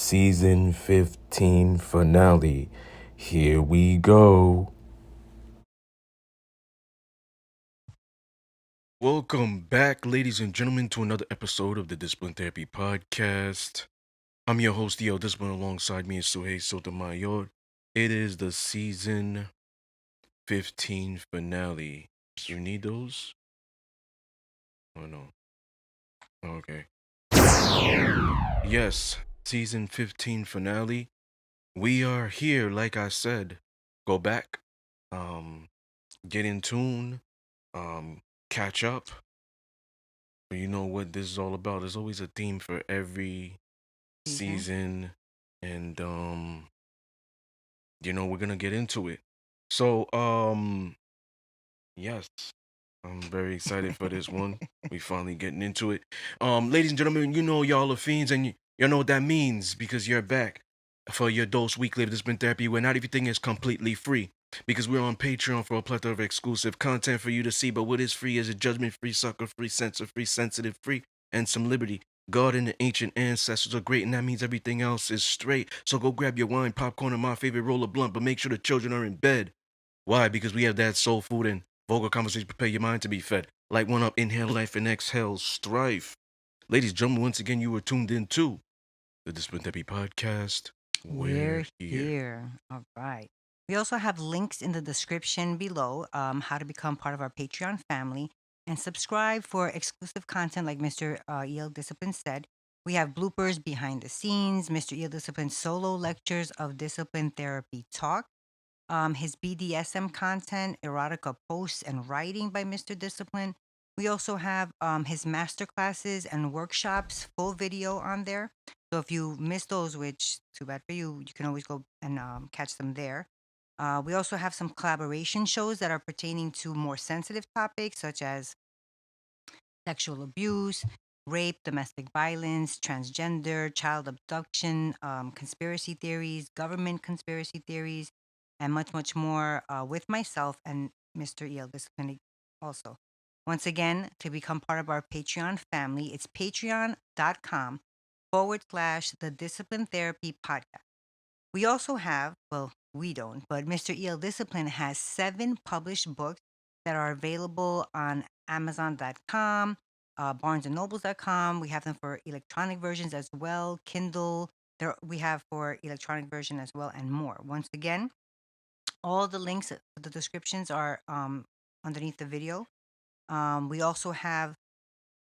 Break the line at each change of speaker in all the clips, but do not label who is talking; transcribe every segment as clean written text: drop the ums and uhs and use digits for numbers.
season 15 finale. Here we go. Welcome back, ladies and gentlemen, to another episode of the Discipline Therapy Podcast. I'm your host, Yo Discipline, alongside me is Suhei Sotomayor. It is the season 15 finale. You need those? Oh, no. Okay. Yes, season 15 finale. We are here, like I said. Go back, um, get in tune, catch up. You know what this is all about. There's always a theme for every
Season.
season, and we're gonna get into it. So, yes, I'm very excited for this one. We finally getting into it. Ladies and gentlemen, you know y'all are fiends, and you know what that means because you're back for your dose weekly of discipline therapy, where not everything is completely free. Because we're on Patreon for a plethora of exclusive content for you to see. But what is free is a judgment-free, sucker-free, censor-free, sensitive-free, and some liberty. God and the ancient ancestors are great, and that means everything else is straight. So go grab your wine, popcorn, and my favorite roll of blunt, but make sure the children are in bed. Why? Because we have that soul food and vulgar conversation prepare your mind to be fed. Like one up, inhale life and exhale strife. Ladies and gentlemen, once again, you were tuned in to the Discipline Therapy Podcast. We're
We're
here.
here. All right. We also have links in the description below how to become part of our Patreon family and subscribe for exclusive content like Mr. EL Discipline said. We have bloopers behind the scenes, Mr. EL Discipline solo lectures of discipline therapy talk, his BDSM content, erotica posts, and writing by Mr. Discipline. We also have his master classes and workshops, full video on there. So if you missed those, which too bad for you, you can always go and catch them there. We also have some collaboration shows that are pertaining to more sensitive topics such as sexual abuse, rape, domestic violence, transgender, child abduction, conspiracy theories, government conspiracy theories, and much, much more with myself and Mr. EL Discipline also. Once again, to become part of our Patreon family, it's patreon.com/ the Discipline Therapy Podcast. We also have, well, we don't, but Mr. EL Discipline has 7 published books that are available on Amazon.com, BarnesandNobles.com. We have them for electronic versions as well, Kindle. We have for electronic version as well, and more. Once again, all the links, the descriptions are underneath the video. We also have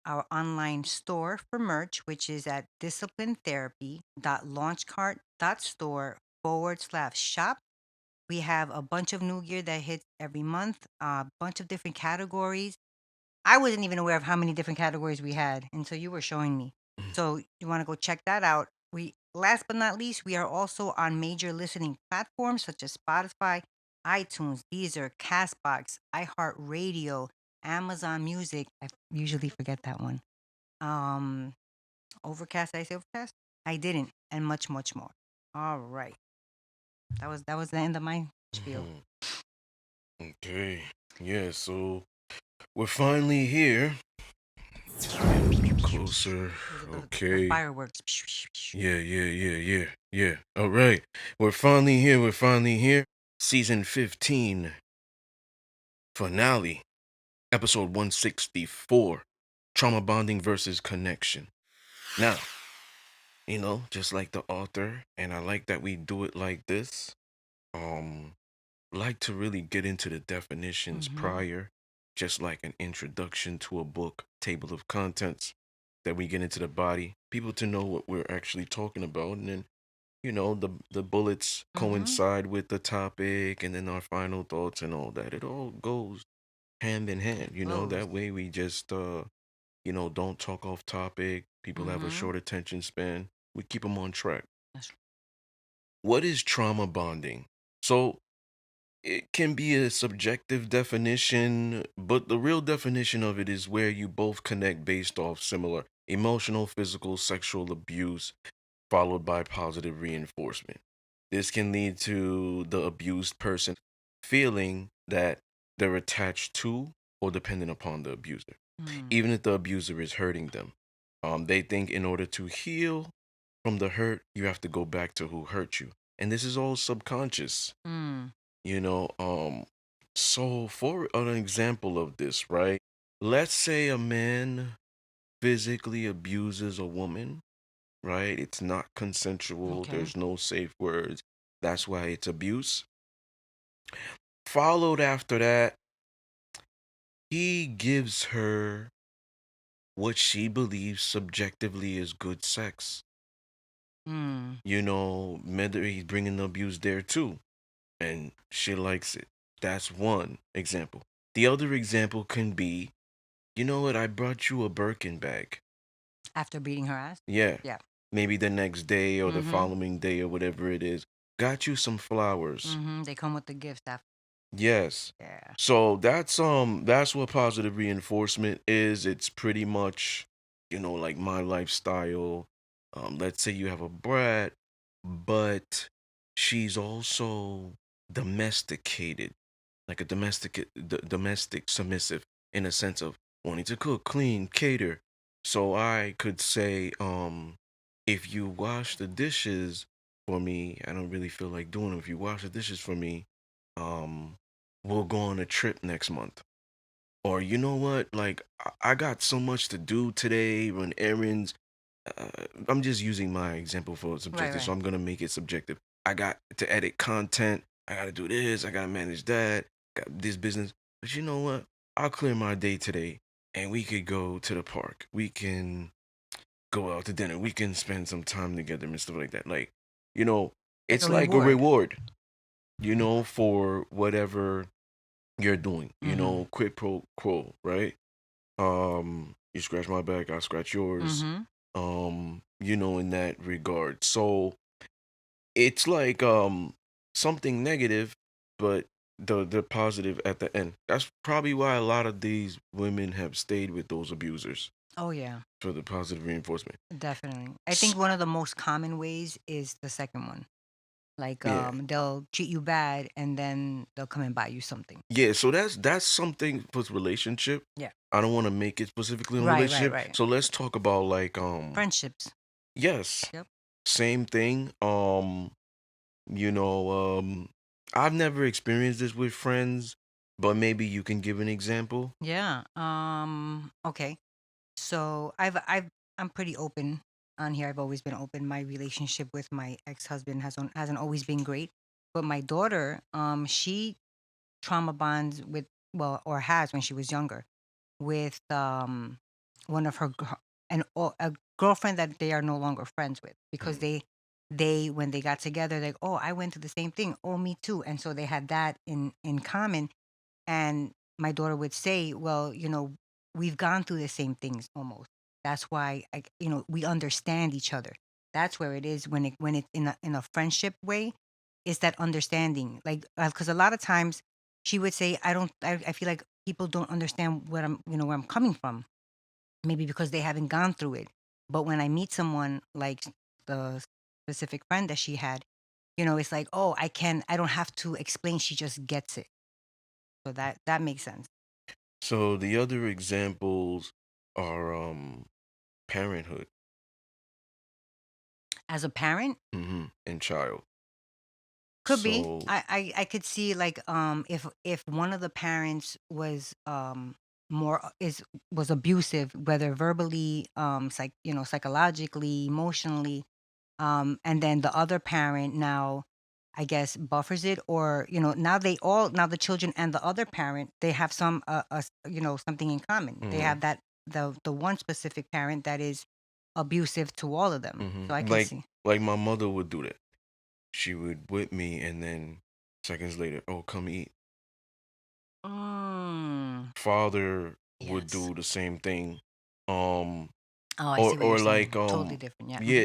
our online store for merch, which is at disciplinetherapy.launchcart.store/shop. We have a bunch of new gear that hits every month, a bunch of different categories. I wasn't even aware of how many different categories we had until you were showing me. So you want to go check that out. We last but not least, we are also on major listening platforms such as Spotify, iTunes, Deezer, Castbox, iHeartRadio, Amazon Music. I usually forget that one. Um, Overcast. Did I say Overcast? I didn't, and much, much more. All right. That was the end of my spiel.
Mhm. Okay. Yeah, so we're finally here. Just get a little closer.
Those are the
Okay.
fireworks.
Yeah. All right. We're finally here. We're finally here. Season 15 finale. Episode 164. Trauma bonding versus connection. Now, just like the author, and I like that we do it like this. Um, like to really get into the definitions
Mm-hmm.
prior, just like an introduction to a book, table of contents, that we get into the body, people to know what we're actually talking about, and then the bullets
Mm-hmm.
coincide with the topic, and then our final thoughts and all that. It all goes hand in hand.
Flows.
That way we just don't talk off topic. People have a
Mm-hmm.
short attention span. We keep them on track.
That's
What is trauma bonding? So it can be a subjective definition, but the real definition of it is where you both connect based off similar emotional, physical, sexual abuse, followed by positive reinforcement. This can lead to the abused person feeling that they're attached to or dependent upon the abuser,
mm.
even if the abuser is hurting them. They think in order to heal, From the hurt, you have to go back to who hurt you. And this is all subconscious,
Mm.
you know. So for an example of this, right? Let's say a man physically abuses a woman, right? It's not consensual,
Okay.
there's no safe words. That's why it's abuse. Followed after that, he gives her what she believes subjectively is good sex.
Mm.
You know, maybe he's bringing the abuse there too, and she likes it. That's one example. The other example can be, you know what? I brought you a Birkin bag.
After beating her ass?
Yeah,
Yeah.
maybe the next day or the
Mm-hmm.
following day or whatever it is. Got you some flowers.
Mm-hmm. They come with the gifts after.
Yes.
Yeah.
So that's what positive reinforcement is. It's pretty much, you know, like my lifestyle. Let's say you have a brat, but she's also domesticated, like a domestic submissive in a sense of wanting to cook, clean, cater. So I could say, if you wash the dishes for me, I don't really feel like doing them. If you wash the dishes for me, um, we'll go on a trip next month. Or you know what? Like I got so much to do today, run errands. I'm just using my example for
Right,
subjective, so
right.
I'm gonna make it subjective. I got to edit content. I gotta do this. I gotta manage that. Got this business. But you know what? I'll clear my day today, and we could go to the park. We can go out to dinner. We can spend some time together and stuff like that. Like, you know,
Like
it's
a
like a
reward.
reward. You know, for whatever you're doing. You
Mm-hmm.
know, quid pro quo, right? You scratch my back, I scratch yours.
Mm-hmm.
You know, in that regard. So it's like something negative, but the positive at the end. That's probably why a lot of these women have stayed with those abusers
Oh yeah,
for the positive reinforcement.
definitely. I
S-
think one of the most common ways is the second one. Like
Yeah.
they'll treat you bad and then they'll come and buy you something.
Yeah, so that's something for relationship.
Yeah.
I don't want to make it specifically on
Right, right,
relationship.
right.
So let's talk about like
Friendships.
yes,
Yep.
same thing. You know, I've never experienced this with friends, but maybe you can give an example.
Yeah. Okay. So I'm pretty open on here. I've always been open. My relationship with my ex-husband hasn't always been great. But my daughter, she trauma bonds with, well, or has when she was younger, with one of a girlfriend that they are no longer friends with, because
Mhm.
they when they got together, like, oh, I went through the same thing, oh, me too, and so they had that in common. And my daughter would say, well, we've gone through the same things almost. That's why we understand each other. That's where it is when it's in a friendship way. Is that understanding, like, because a lot of times she would say, I feel like people don't understand where I'm coming from, maybe because they haven't gone through it. But when I meet someone like the specific friend that she had, it's like, oh, I don't have to explain, she just gets it. So that makes sense.
So the other examples are parenthood,
As a parent,
and child.
could be.
So
I could see, like, if one of the parents more was abusive, whether verbally, psychologically, emotionally, and then the other parent now, I guess, buffers it, or now the children and the other parent, they have something in common. They
mhm,
have that the one specific parent that is abusive to all of them. So I can
like
see.
my mother would do that. She would whip me, and then seconds later, oh, come eat.
Mm,
Father would
yes.
do the same thing. Um,
Oh, I see what you're
or like
saying. Totally different. Yeah.
yeah,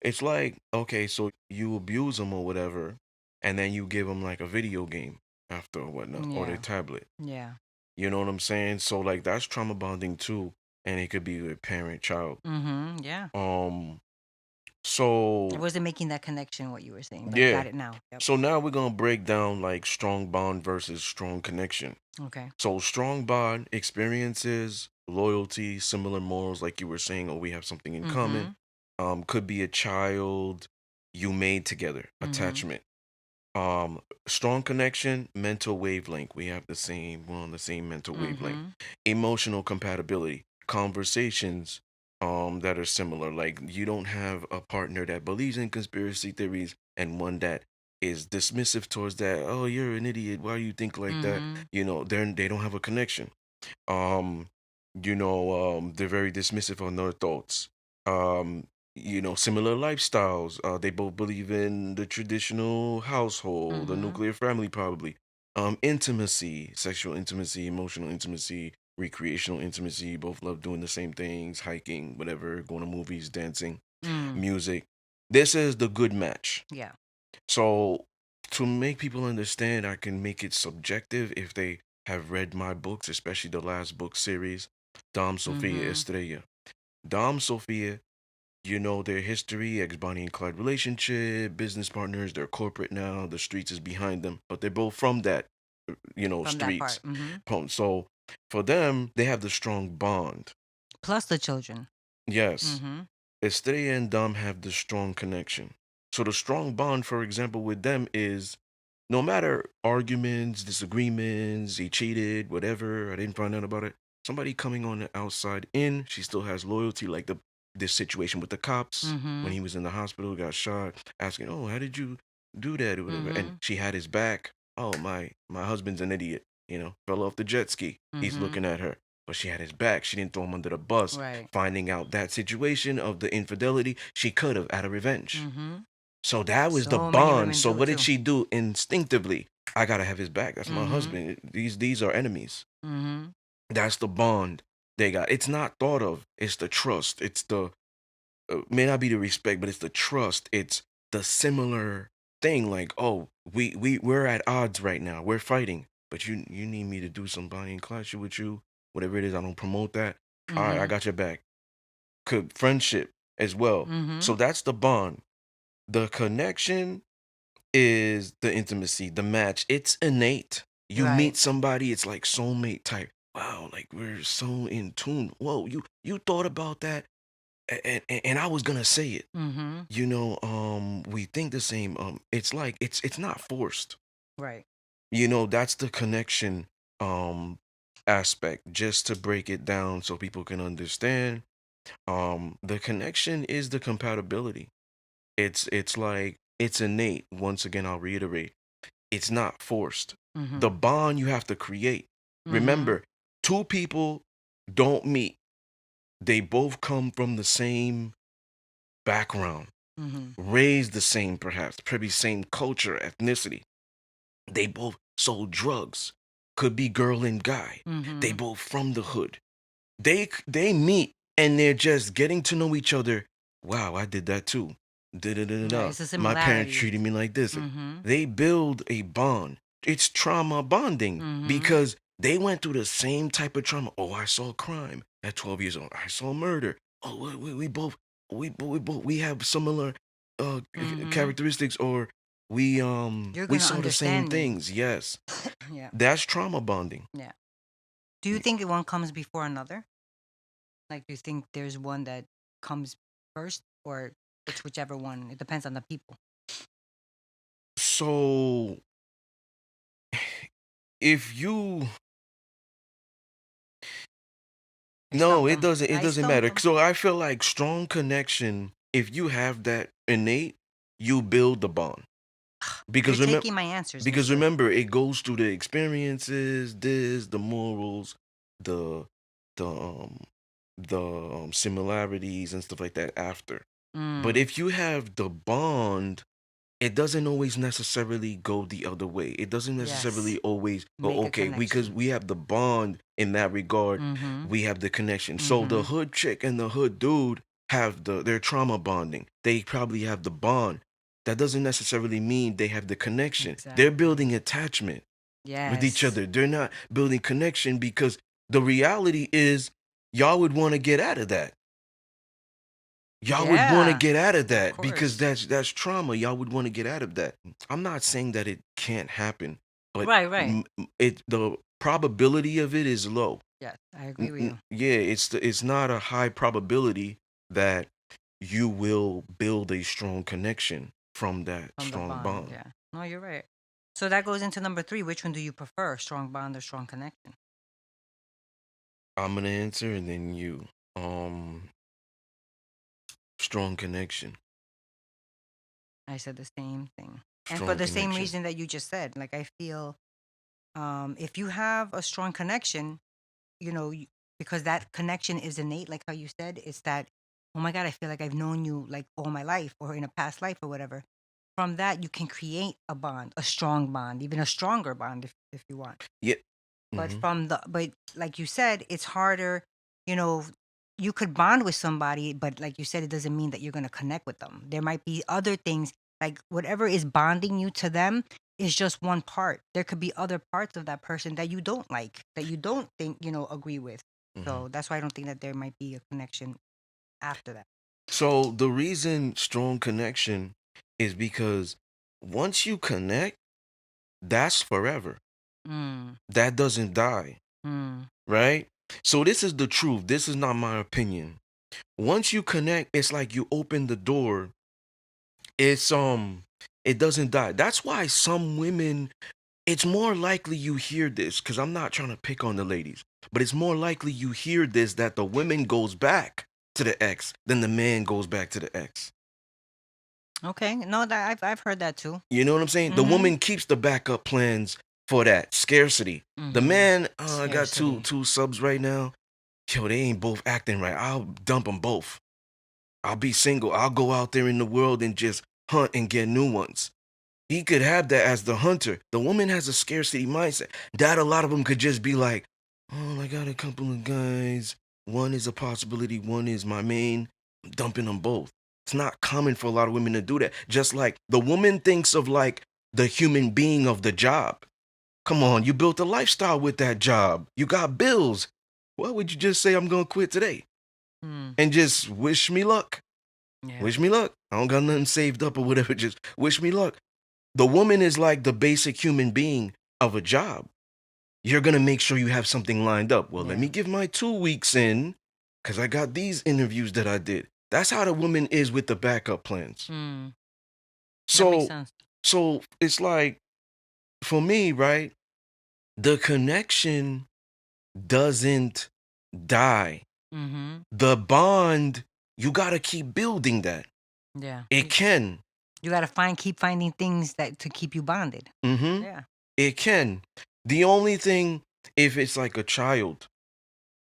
it's like, okay, so you abuse them or whatever, and then you give them like a video game after or whatnot, or their
Yeah.
tablet.
Yeah.
You know what I'm saying? So like that's trauma bonding too, and it could be with parent child.
Mm-hmm. Yeah.
Um,
I
so
wasn't making that connection, what you were saying, but
yeah.
got it now. Yep.
So now we're gonna break down like strong bond versus strong connection.
Okay.
So strong bond experiences, loyalty, similar morals, like you were saying, or we have something in common.
Mm-hmm.
Could be a child you made together,
Mm-hmm.
attachment. Strong connection, mental wavelength. We're on the same mental wavelength.
Mm-hmm.
Emotional compatibility, conversations that are similar. Like you don't have a partner that believes in conspiracy theories and one that is dismissive towards that. Oh, you're an idiot. Why do you think like that?
Mm-hmm.
They don't have a connection. um they're very dismissive on their thoughts. um Similar lifestyles. They both believe in the traditional household, the
Mm-hmm.
nuclear family, probably. Intimacy, sexual intimacy, emotional intimacy, recreational intimacy. Both love doing the same things: hiking, whatever, going to movies, dancing,
Mm.
music. This is the good match.
Yeah.
So, to make people understand, I can make it subjective if they have read my books, especially the last book series, Dom, Sophia,
Mm-hmm.
Estrella. Dom, Sophia, their history, ex Bonnie and Clyde relationship, business partners, they're corporate now, the streets is behind them, but they're both from that,
From that
streets.
part. Mm-hmm.
So, for them, they have the strong bond.
Plus the children.
Yes.
Mm-hmm.
Estrella and Dom have the strong connection. So the strong bond, for example, with them is no matter arguments, disagreements, he cheated, whatever, I didn't find out about it. Somebody coming on the outside in, she still has loyalty, like this situation with the cops when
Mm-hmm.
he was in the hospital, got shot, asking, "Oh, how did you do that?" or whatever. And
Mm-hmm.
she had his back. Oh, my husband's an idiot, fell off the jet ski. He's
Mm-hmm.
looking at her. But she had his back. She didn't throw him under the bus.
Right.
Finding out that situation of the infidelity, she could have out of revenge.
Mm-hmm.
So that was the
So many
bond.
women
So
do it
what did
too.
she do instinctively? I gotta have his back. That's my
Mm-hmm.
husband. These are enemies.
Mm-hmm.
That's the bond they got. It's not thought of. It's the trust. It's the may not be the respect, but it's the trust. It's the similar thing. Like, oh, we're at odds right now. We're fighting, but you need me to do somebody and clash with you, whatever it is. I don't promote that. All right, I
Mm-hmm.
got your back. Could friendship as well.
Mm-hmm.
So that's the bond. The connection is the intimacy, the match. It's innate. You
Right.
meet somebody, it's like soulmate type. Wow, like we're so in tune. Whoa, you thought about that, and I was gonna say it.
Mm-hmm.
We think the same. It's like it's not forced.
Right.
That's the connection aspect. Just to break it down so people can understand. The connection is the compatibility. It's like it's innate. Once again, I'll reiterate. It's not forced. The
Mm-hmm.
bond you have to create.
Mm-hmm.
Remember, two people don't meet. They both come from the same background,
Mm-hmm.
raised the same, perhaps, probably same culture, ethnicity. They both sold drugs. Could be girl and guy. They
Mm-hmm.
both from the hood. They meet and they're just getting to know each other. Wow, I did that too. Da da da da
Right.
da.
It's the
My parents
similarities.
treated me like this.
Mm-hmm.
They build a bond. It's trauma bonding
Mm-hmm.
because they went through the same type of trauma. Oh, I saw crime at 12 years old. I saw murder. Oh, we both we have similar
Mm-hmm.
characteristics, or
You're
we
gonna
saw the same
understand me.
things. Yes,
Yeah.
that's trauma bonding.
Yeah. Do you think one comes before another? Like, do you think there's one that comes first, or it's whichever one? It depends on the people.
So if you
I
no,
stumped
it
them.
doesn't it
I
doesn't
stumped
matter.
them.
So I feel like strong connection, if you have that innate, you build the bond.
You're
Because remember
taking my answers,
because
mister.
remember it goes through the experiences, the morals, the the similarities and stuff like that after. But
Mm.
if you have the bond, it doesn't always necessarily go the other way. It doesn't
Yes.
necessarily always,
Make a
okay, because
connection.
we have the bond in that regard,
Mm-hmm.
we have the connection. So the
Mm-hmm.
hood chick and the hood dude have their trauma bonding. They probably have the bond. That doesn't necessarily mean they have the connection. They're
Exactly.
building attachment with each
Yes.
other. They're not building connection because the reality is y'all would want to get out of that. Y'all would want to
Yeah.
get out of
Of
that because
course.
that's trauma. Y'all would want to get out of that. I'm not saying that it can't happen, but
Right. Right.
the probability of it is low.
Yes. I agree with you.
Yeah, it's not a high probability that you will build a strong connection from that
From the
strong
bond.
bond.
Yeah. No, you're right. So that goes into number three. Which one do you prefer, strong bond or strong connection?
I'm gonna answer and then you. Um, strong connection.
I said the same thing. And for
Strong
the same
connection.
reason that you just said, like I feel if you have a strong connection, you know, because that connection is innate, like how you said, it's that, oh my God, I feel like I've known you like all my life or in a past life or whatever. From that, you can create a bond, a strong bond, even a stronger bond if you want.
Yeah.
But
Mm-hmm.
but like you said, it's harder, you know, you could bond with somebody, but like you said, it doesn't mean that you're going to connect with them. There might be other things, like whatever is bonding you to them is just one part. There could be other parts of that person that you don't like, that you don't think, agree with.
Mm-hmm.
So that's why I don't think that there might be a connection after that.
So the reason strong connection is because once you connect, that's forever.
Mm,
That doesn't die,
mm,
right? So this is the truth. This is not my opinion. Once you connect, it's like you open the door. It's it doesn't die. That's why some women, it's more likely you hear this cuz I'm not trying to pick on the ladies, but it's more likely you hear this that the woman goes back to the ex than the man goes back to the ex.
okay. No, that I've heard that too.
You know what I'm saying? The
Mm-hmm.
woman keeps the backup plans for that scarcity. The
Mm-hmm.
man, I got two
Scarcity.
two subs right now. Yo, they ain't both acting right. I'll dump them both. I'll be single. I'll go out there in the world and just hunt and get new ones. He could have that as the hunter. The woman has a scarcity mindset. That a lot of them could just be like, oh, I got a couple of guys. One is a possibility. One is my main. I'm dumping them both. It's not common for a lot of women to do that. Just like the woman thinks of like the human being of the job. Come on, you built a lifestyle with that job. You got bills. Why would you just say I'm gonna quit today
Mm,
and just wish me luck?
yeah.
Wish me luck. I don't got nothing saved up or whatever. Just wish me luck. The woman is like the basic human being of a job. You're gonna make sure you have something lined up. Well, let
Yeah.
me give my 2 weeks in because I got these interviews that I did. That's how the woman is with the backup plans.
Mm, that makes
So,
sense.
so it's like for me, right? The connection doesn't die.
Mm-hmm.
The bond, you gotta keep building that.
Yeah.
It can.
You gotta keep finding things that to keep you bonded.
Mm-hmm.
Yeah.
It can. The only thing, if it's like a child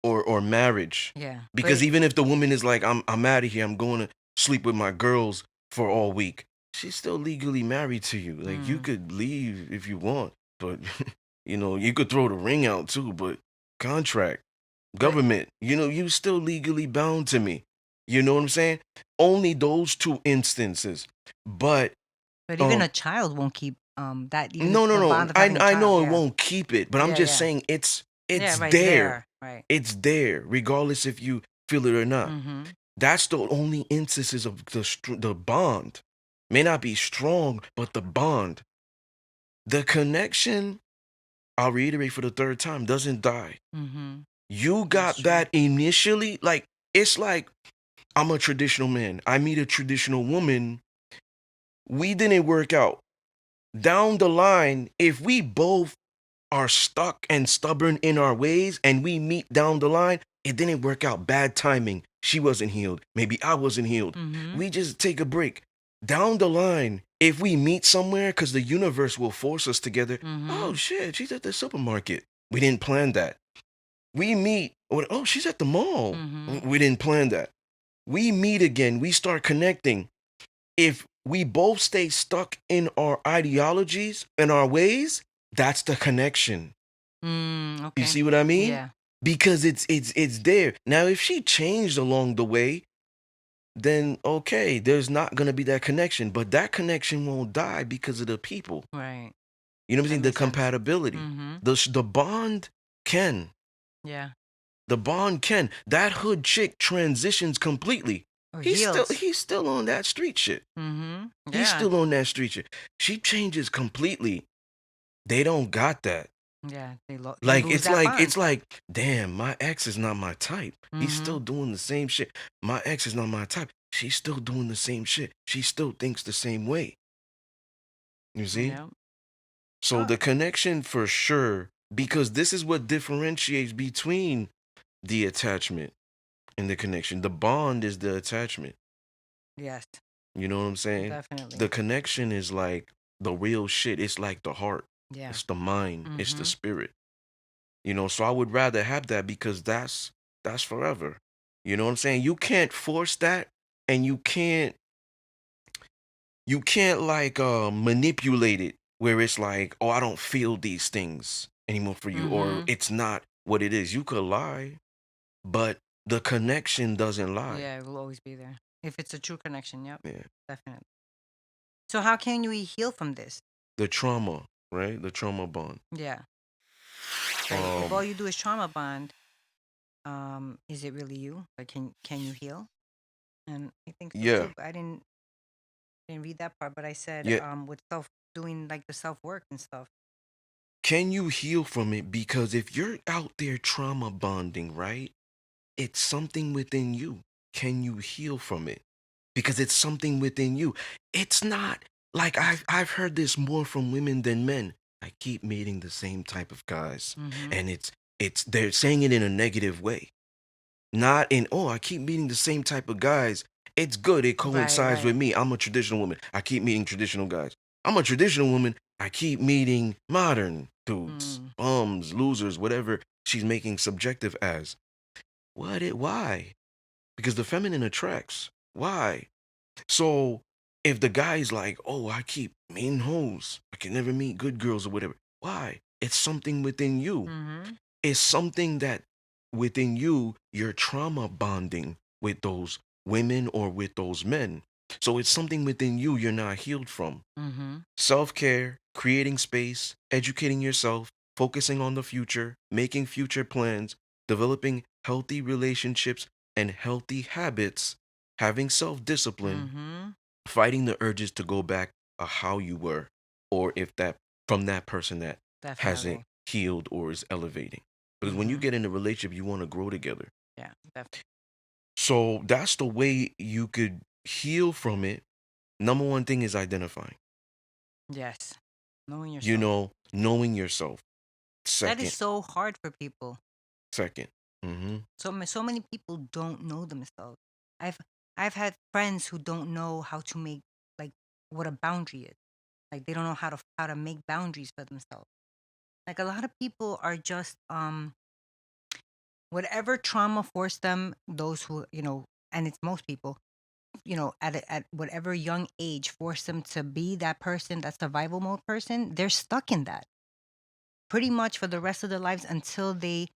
or marriage,
Yeah.
because even if the woman is like, I'm out of here, I'm going to sleep with my girls for all week, she's still legally married to you. Like you
Mm,
could leave if you want, but you could throw the ring out too. But contract,
but
government, you still legally bound to me. You know what I'm saying? Only those two instances. But
but even
um
a child won't keep that even
no, no,
the
no.
bond of having a
I
child.
know it
Yeah.
won't keep it, but I'm
Yeah.
just
Yeah.
saying
Yeah.
it's
Right. It's
there.
there. Right.
It's there, regardless if you feel it or not.
Mm-hmm.
That's the only instances of the bond. May not be strong, but the bond, the connection. I'll reiterate for the third time, doesn't die.
Mm-hmm.
You
That's
got
true.
that initially, like it's like I'm a traditional man. I meet a traditional woman. We didn't work out. Down the line, if we both are stuck and stubborn in our ways and we meet down the line, it didn't work out. Bad timing. She wasn't healed. Maybe I wasn't healed.
Mm-hmm.
We just take a break. Down the line, if we meet somewhere, because the universe will force us together,
Mm-hmm.
oh shit, she's at the supermarket. We didn't plan that. We meet, oh, she's at the mall.
Mm-hmm.
We didn't plan that. We meet again. We start connecting. If we both stay stuck in our ideologies and our ways, that's the connection. You
Okay.
see what I mean?
Yeah.
Because it's there. Now if she changed along the way, then okay, there's not gonna be that connection. But that connection won't die because of the people.
Right.
You know what I'm
That
saying? The
makes sense.
compatibility.
Mm-hmm.
The bond can.
Yeah.
The bond can. That hood chick transitions completely.
Or
He's still
heals.
he's still on that street shit.
Mm-hmm.
He's
Yeah.
still on that street shit. She changes completely. They don't got that.
Yeah. They
Like
lose that
it's
bond.
like, damn, my ex is not my type. He's
Mm-hmm.
still doing the same shit. My ex is not my type. she's still doing the same shit. She still thinks the same way. You see?
Yeah.
So
Oh,
the connection for sure, because this is what differentiates between the attachment and the connection. The bond is the attachment.
yes,
You know what I'm saying?
definitely.
The connection is like the real shit. It's like the heart.
Yeah.
It's the mind. It's the
Mm-hmm.
spirit. So I would rather have that because that's forever. You know what I'm saying? You can't force that, and you can't like manipulate it where it's like, oh, I don't feel these things anymore for you, or
Mm-hmm.
it's not what it is. You could lie, but the connection doesn't lie.
Yeah, it will always be there. If it's a true connection, yep,
Yeah.
definitely. So how can we heal from this?
The trauma, right? The trauma bond.
Yeah. Like if all
Um,
you do is trauma bond, is it really you? Like can you heal? And I think so
yeah.
too. But I didn't read that part, but I said
Yeah.
with self doing like the self work and stuff.
Can you heal from it? Because if you're out there trauma bonding, right? It's something within you. Can you heal from it? Because it's something within you. It's not like I've heard this more from women than men. I keep meeting the same type of guys,
Mm-hmm.
and it's they're saying it in a negative way, not in, oh, I keep meeting the same type of guys. It's good. It
Right,
coincides
right.
with me. I'm a traditional woman. I keep meeting traditional guys. I'm a traditional woman. I keep meeting modern dudes,
Mm.
bums, losers, whatever she's making subjective as. Why? Because the feminine attracts. Why? So if the guy's like, oh, I keep meeting hoes, I can never meet good girls or whatever. Why? It's something within you.
Mm-hmm.
It's something that within you, you're trauma bonding with those women or with those men. So it's something within you you're not healed from.
Mm-hmm.
Self care, creating space, educating yourself, focusing on the future, making future plans, developing healthy relationships and healthy habits, having self discipline,
Mm-hmm.
fighting the urges to go back how you were, or if that from that person that hasn't
Definitely.
healed or is elevating. Because when you
Mm-hmm.
get in a relationship, you want to grow together.
Yeah, definitely.
So that's the way you could heal from it. Number one thing is identifying,
Yes. Knowing yourself.
knowing yourself.
That is
Second,
so hard for people.
second. Mm-hmm.
So many people don't know themselves. I've I've had friends who don't know how to make like what a boundary is. Like they don't know how to make boundaries for themselves. Like a lot of people are just whatever trauma forced them, those who, and it's most people, at whatever young age forced them to be that person, that survival mode person, they're stuck in that pretty much for the rest of their lives until they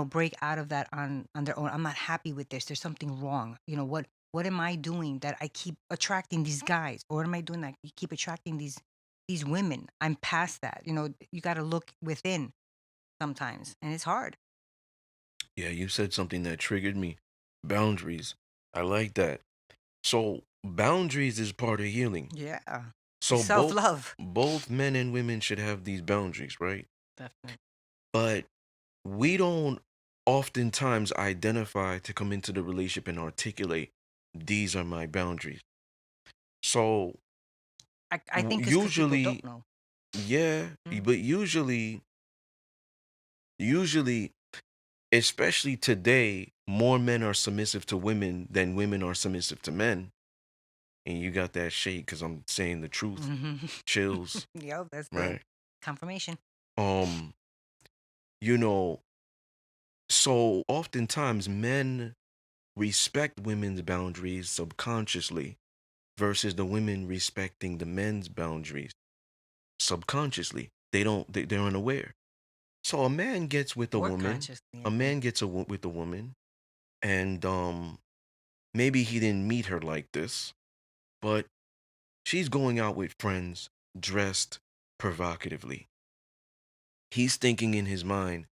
break out of that on their own. I'm not happy with this, there's something wrong. What am I doing that I keep attracting these guys, or what am I doing that you keep attracting these women? I'm past that. You got to look within sometimes, and it's hard.
Yeah, you said something that triggered me. Boundaries. I like that. So boundaries is part of healing.
Yeah,
So both
self-love.
both men and women should have these boundaries, right?
Definitely.
But we don't oftentimes identify to come into the relationship and articulate these are my boundaries. So
I think it's because people don't
usually,
know.
yeah,
Mm.
but usually, especially today, more men are submissive to women than women are submissive to men. And you got that shade because I'm saying the truth.
Hmm.
Chills,
Yep, that's good
right?
confirmation.
Um, you know, so oftentimes men respect women's boundaries subconsciously versus the women respecting the men's boundaries subconsciously. They're unaware. So a man gets with a
Or
woman,
consciously,
a
I think.
man gets with a woman, and maybe he didn't meet her like this, but she's going out with friends dressed provocatively. He's thinking in his mind,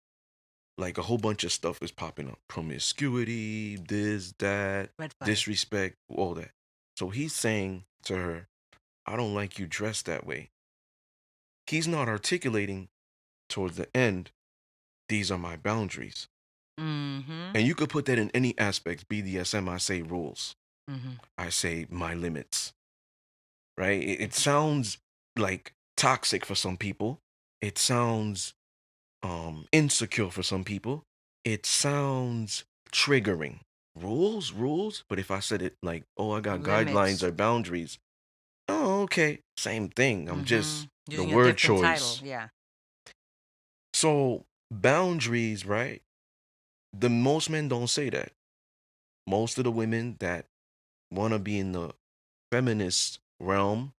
like a whole bunch of stuff is popping up: promiscuity, this, that,
Red flag.
disrespect, all that. So he's saying to her, I don't like you dressed that way. He's not articulating towards the end, these are my boundaries.
Mm-hmm.
And you could put that in any aspect, BDSM, I say rules.
Mhm.
I say my limits, right? It
Mhm.
sounds like toxic for some people. It sounds insecure for some people. It sounds triggering. Rules, but if I said it like, oh, I got guidelines
Limits.
or boundaries, oh, okay, same thing. I'm just the
Using a
word
different title.
choice.
Yeah.
So boundaries, right? The most men don't say that. Most of the women that want to be in the feminist realm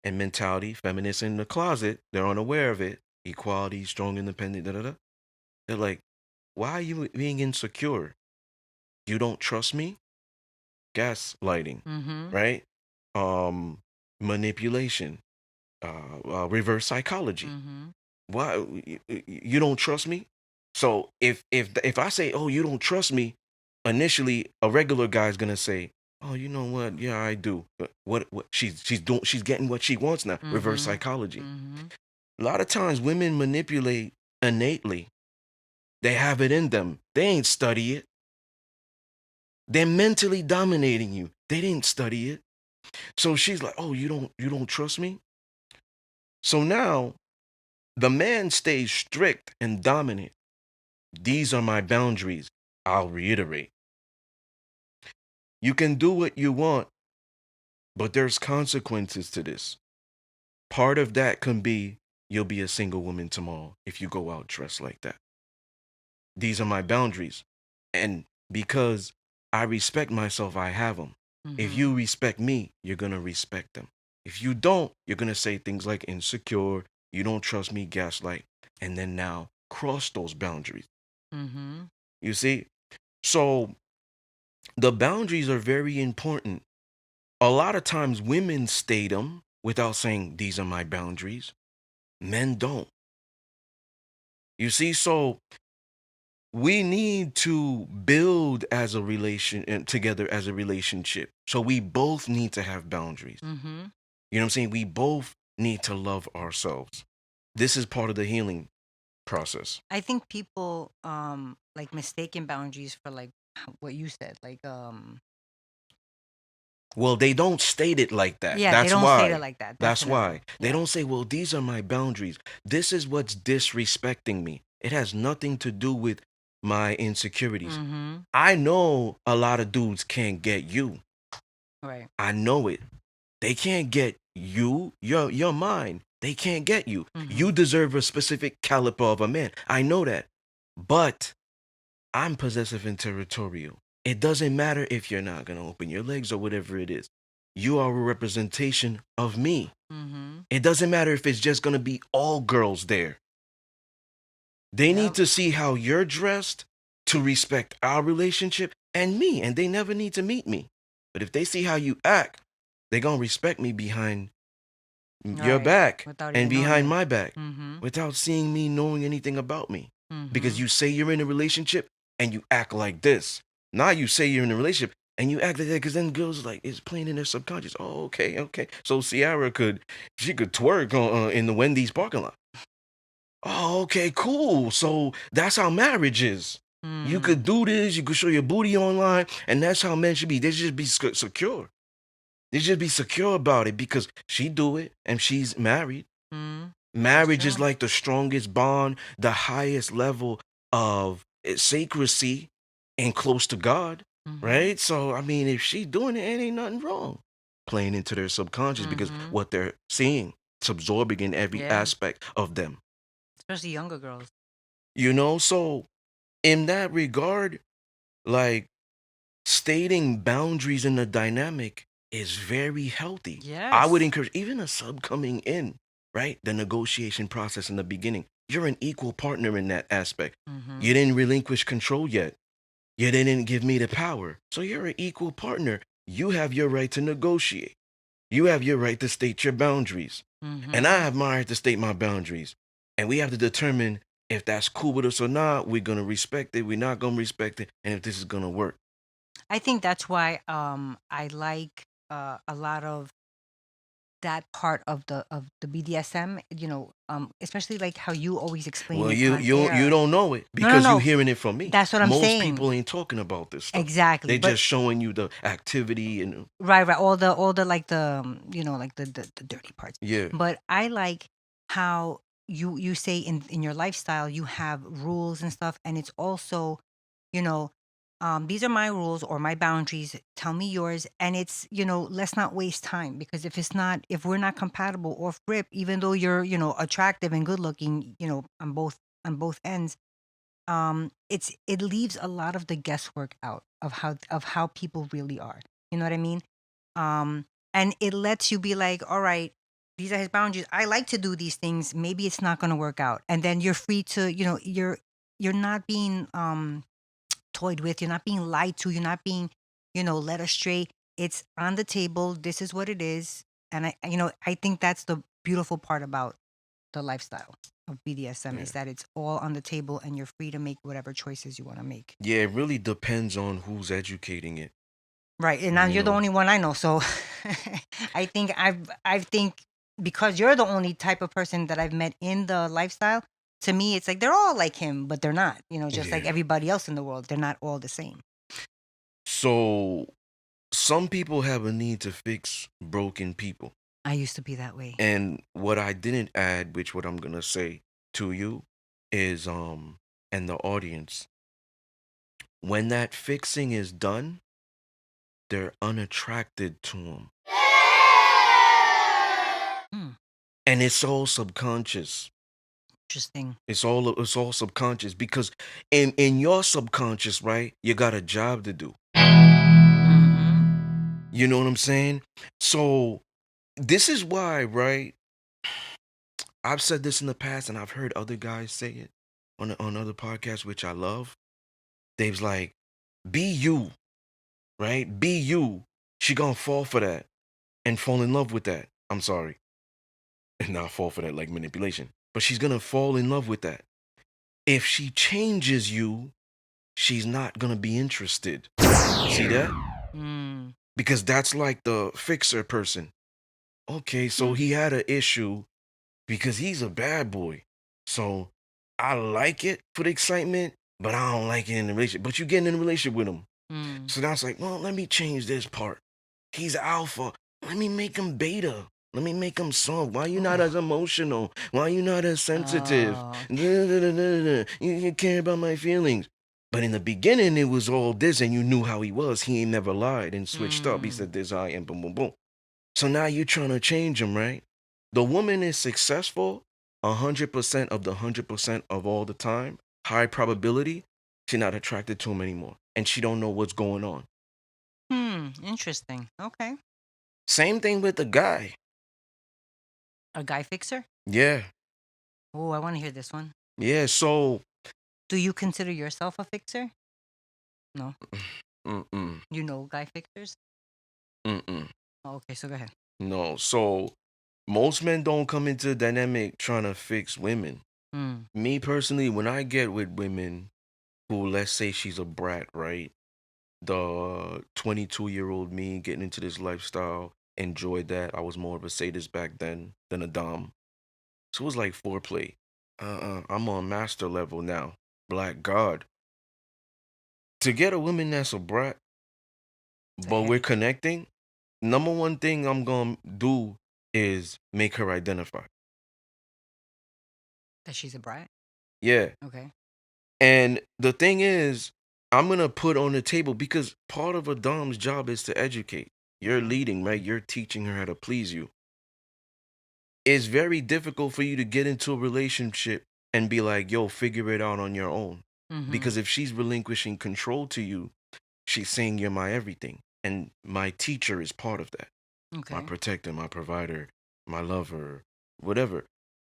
and mentality, feminists in the closet, they're unaware of it. Equality, strong, independent, da da da. They're like, why are you being insecure? You don't trust me? Gaslighting,
Mhm.
right? Um, Manipulation, reverse psychology.
Mhm.
Why you don't trust me? So if I say, oh, you don't trust me, initially a regular guy's gonna say, oh, you know what? Yeah, I do. But what she's getting what she wants now. Reverse
Mhm.
psychology.
Mhm.
A lot of times women manipulate innately. They have it in them. They ain't study it. They're mentally dominating you. They didn't study it. So she's like, "Oh, you don't trust me?" So now the man stays strict and dominant. These are my boundaries. I'll reiterate. You can do what you want, but there's consequences to this. Part of that can be you'll be a single woman tomorrow if you go out dressed like that. These are my boundaries. And because I respect myself, I have them. If
Mhm.
you respect me, you're going to respect them. If you don't, you're going to say things like insecure, you don't trust me, gaslight, and then now cross those boundaries.
Mhm.
You see? So the boundaries are very important. A lot of times women state them without saying, these are my boundaries. Men don't. You see? So we need to build as a relation together as a relationship. So we both need to have boundaries.
Mhm.
You know what I'm saying? We both need to love ourselves. This is part of the healing process.
I think people like mistaken boundaries for like what you said, like
Well, they don't state it like that.
yeah, they
That's
don't say it
why.
like that.
That's
Definitely.
why. They
Yeah.
don't say, well, these are my boundaries. This is what's disrespecting me. It has nothing to do with my insecurities.
Mhm.
I know a lot of dudes can't get you.
Right.
I know it. They can't get you. You're mine. They can't get you. You
Mhm.
deserve a specific caliber of a man. I know that. But I'm possessive and territorial. It doesn't matter if you're not gonna open your legs or whatever it is. You are a representation of me.
Mhm.
It doesn't matter if it's just gonna be all girls there. They need
Yep.
to see how you're dressed to respect our relationship and me, and they never need to meet me. But if they see how you act, they're gonna respect me behind your
Right.
back
Without
and
even knowing
behind
it.
my back
Mhm.
without seeing me knowing anything about me. Because
Mhm.
you say you're in a relationship and you act like this. Now you say you're in a relationship and you act like that because then girls like it's playing in their subconscious. Oh, okay, okay. So she could twerk in the Wendy's parking lot. Oh, okay, cool. So that's how marriage is. You
Mm.
could do this. You could show your booty online, and that's how men should be. They should be secure. They should be secure about it because she do it and she's married.
Mm. That's
Marriage is
true.
like the strongest bond, the highest level of sacrecy and close to God,
Mhm.
right? So, I mean, if she doing it, it ain't nothing wrong. Playing into their subconscious because
Mhm.
what they're seeing, it's absorbing in every
Yeah.
aspect of them.
Especially younger girls.
So in that regard, like stating boundaries in the dynamic is very healthy. I would
Yes.
encourage even a sub coming in, right? The negotiation process in the beginning. You're an equal partner in that aspect. You
Mhm.
didn't relinquish control yet. You didn't give me the power. So you're an equal partner. You have your right to negotiate. You have your right to state your boundaries. And I
Mhm.
have my right to state my boundaries. And we have to determine if that's cool with us or not. We're going to respect it. We're not going to respect it. And if this is going to work.
I think that's why I like a lot of that part of the BDSM, especially like how you always explain
Well,
it
you
on
you you
air.
don't know it
No, no,
because you
no.
hearing it from me.
That's what I'm
Most
saying.
people ain't talking about this stuff.
Exactly.
They
But
just showing you the activity and
right, right. All the like like the dirty parts.
yeah,
But I like how you say in your lifestyle you have rules and stuff, and it's also, you know, these are my rules or my boundaries. Tell me yours, and it's, let's not waste time, because if we're not compatible or flip, even though you're, attractive and good looking, on both ends, it leaves a lot of the guesswork out of how people really are. You know what I mean? um and it lets you be like, all right, these are his boundaries. I like to do these things. Maybe it's not going to work out, and then you're free to, you're not being toyed with. You're not being lied to. You're not being, led astray. It's on the table. This is what it is. And I think that's the beautiful part about the lifestyle of BDSM,
yeah,
is that it's all on the table and you're free to make whatever choices you want to make.
yeah. It really depends on who's educating it.
Right. And now
You
you're the
know.
only one I know. So I think because you're the only type of person that I've met in the lifestyle, to me it's like they're all like him, but they're not. Just like
Yeah.
everybody else in the world, they're not all the same.
So some people have a need to fix broken people.
I used to be that way.
And what I didn't add, which what I'm gonna say to you is and the audience, when that fixing is done, they're unattracted to them.
Hmm.
And it's all subconscious.
Interesting.
It's all subconscious because in your subconscious, right, you got a job to do.
Hmm.
You know what I'm saying? So this is why, right? I've said this in the past and I've heard other guys say it on other podcasts, which I love. Dave's like, be you, right? Be you. She gonna fall for that and fall in love with that. I'm sorry. And not fall for that like manipulation. But she's gonna fall in love with that. If she changes you, she's not gonna be interested. See that?
Mm.
Because that's like the fixer person. Okay, so
Hmm.
he had an issue because he's a bad boy. So I like it for the excitement, but I don't like it in the relationship. But you getting in a relationship with him.
Mm.
So now it's like, well, let me change this part. He's alpha. Let me make him beta. Let me make him soft. Why you not
Ooh.
as emotional? Why you not as sensitive?
Oh.
You care about my feelings. But in the beginning, it was all this, and you knew how he was. He ain't never lied and switched up. He
Mm.
said this, I am, boom, boom, boom. So now you're trying to change him, right? The woman is successful 100% of the 100% of all the time. High probability, she's not attracted to him anymore. And she don't know what's going on.
Interesting. Okay.
Same thing with the guy.
A guy fixer?
Yeah.
Oh, I want to hear this one.
Yeah. So,
Do you consider yourself a fixer? No.
mm-mm,
You know guy fixers?
mm-mm.
Oh, okay, so go ahead.
No. So, most men don't come into the dynamic trying to fix women.
Mm.
Me personally, when I get with women who, let's say she's a brat, right? The 22-year-old me getting into this lifestyle, enjoyed that. I was more of a sadist back then than a dom. So it was like foreplay. I'm on master level now. Black God. To get a woman that's a brat,
It's a
but we're
headache
connecting, number one thing I'm gonna do is make her identify.
that she's a brat.
Yeah.
Okay.
And the thing is, I'm gonna put on the table because part of a dom's job is to educate. You're leading, right? You're teaching her how to please you. It's very difficult for you to get into a relationship and be like, yo, figure it out on your own.
Mm-hmm.
Because if she's relinquishing control to you, she's saying you're my everything. And my teacher is part of that. My
Okay.
protector, my provider, my lover, whatever.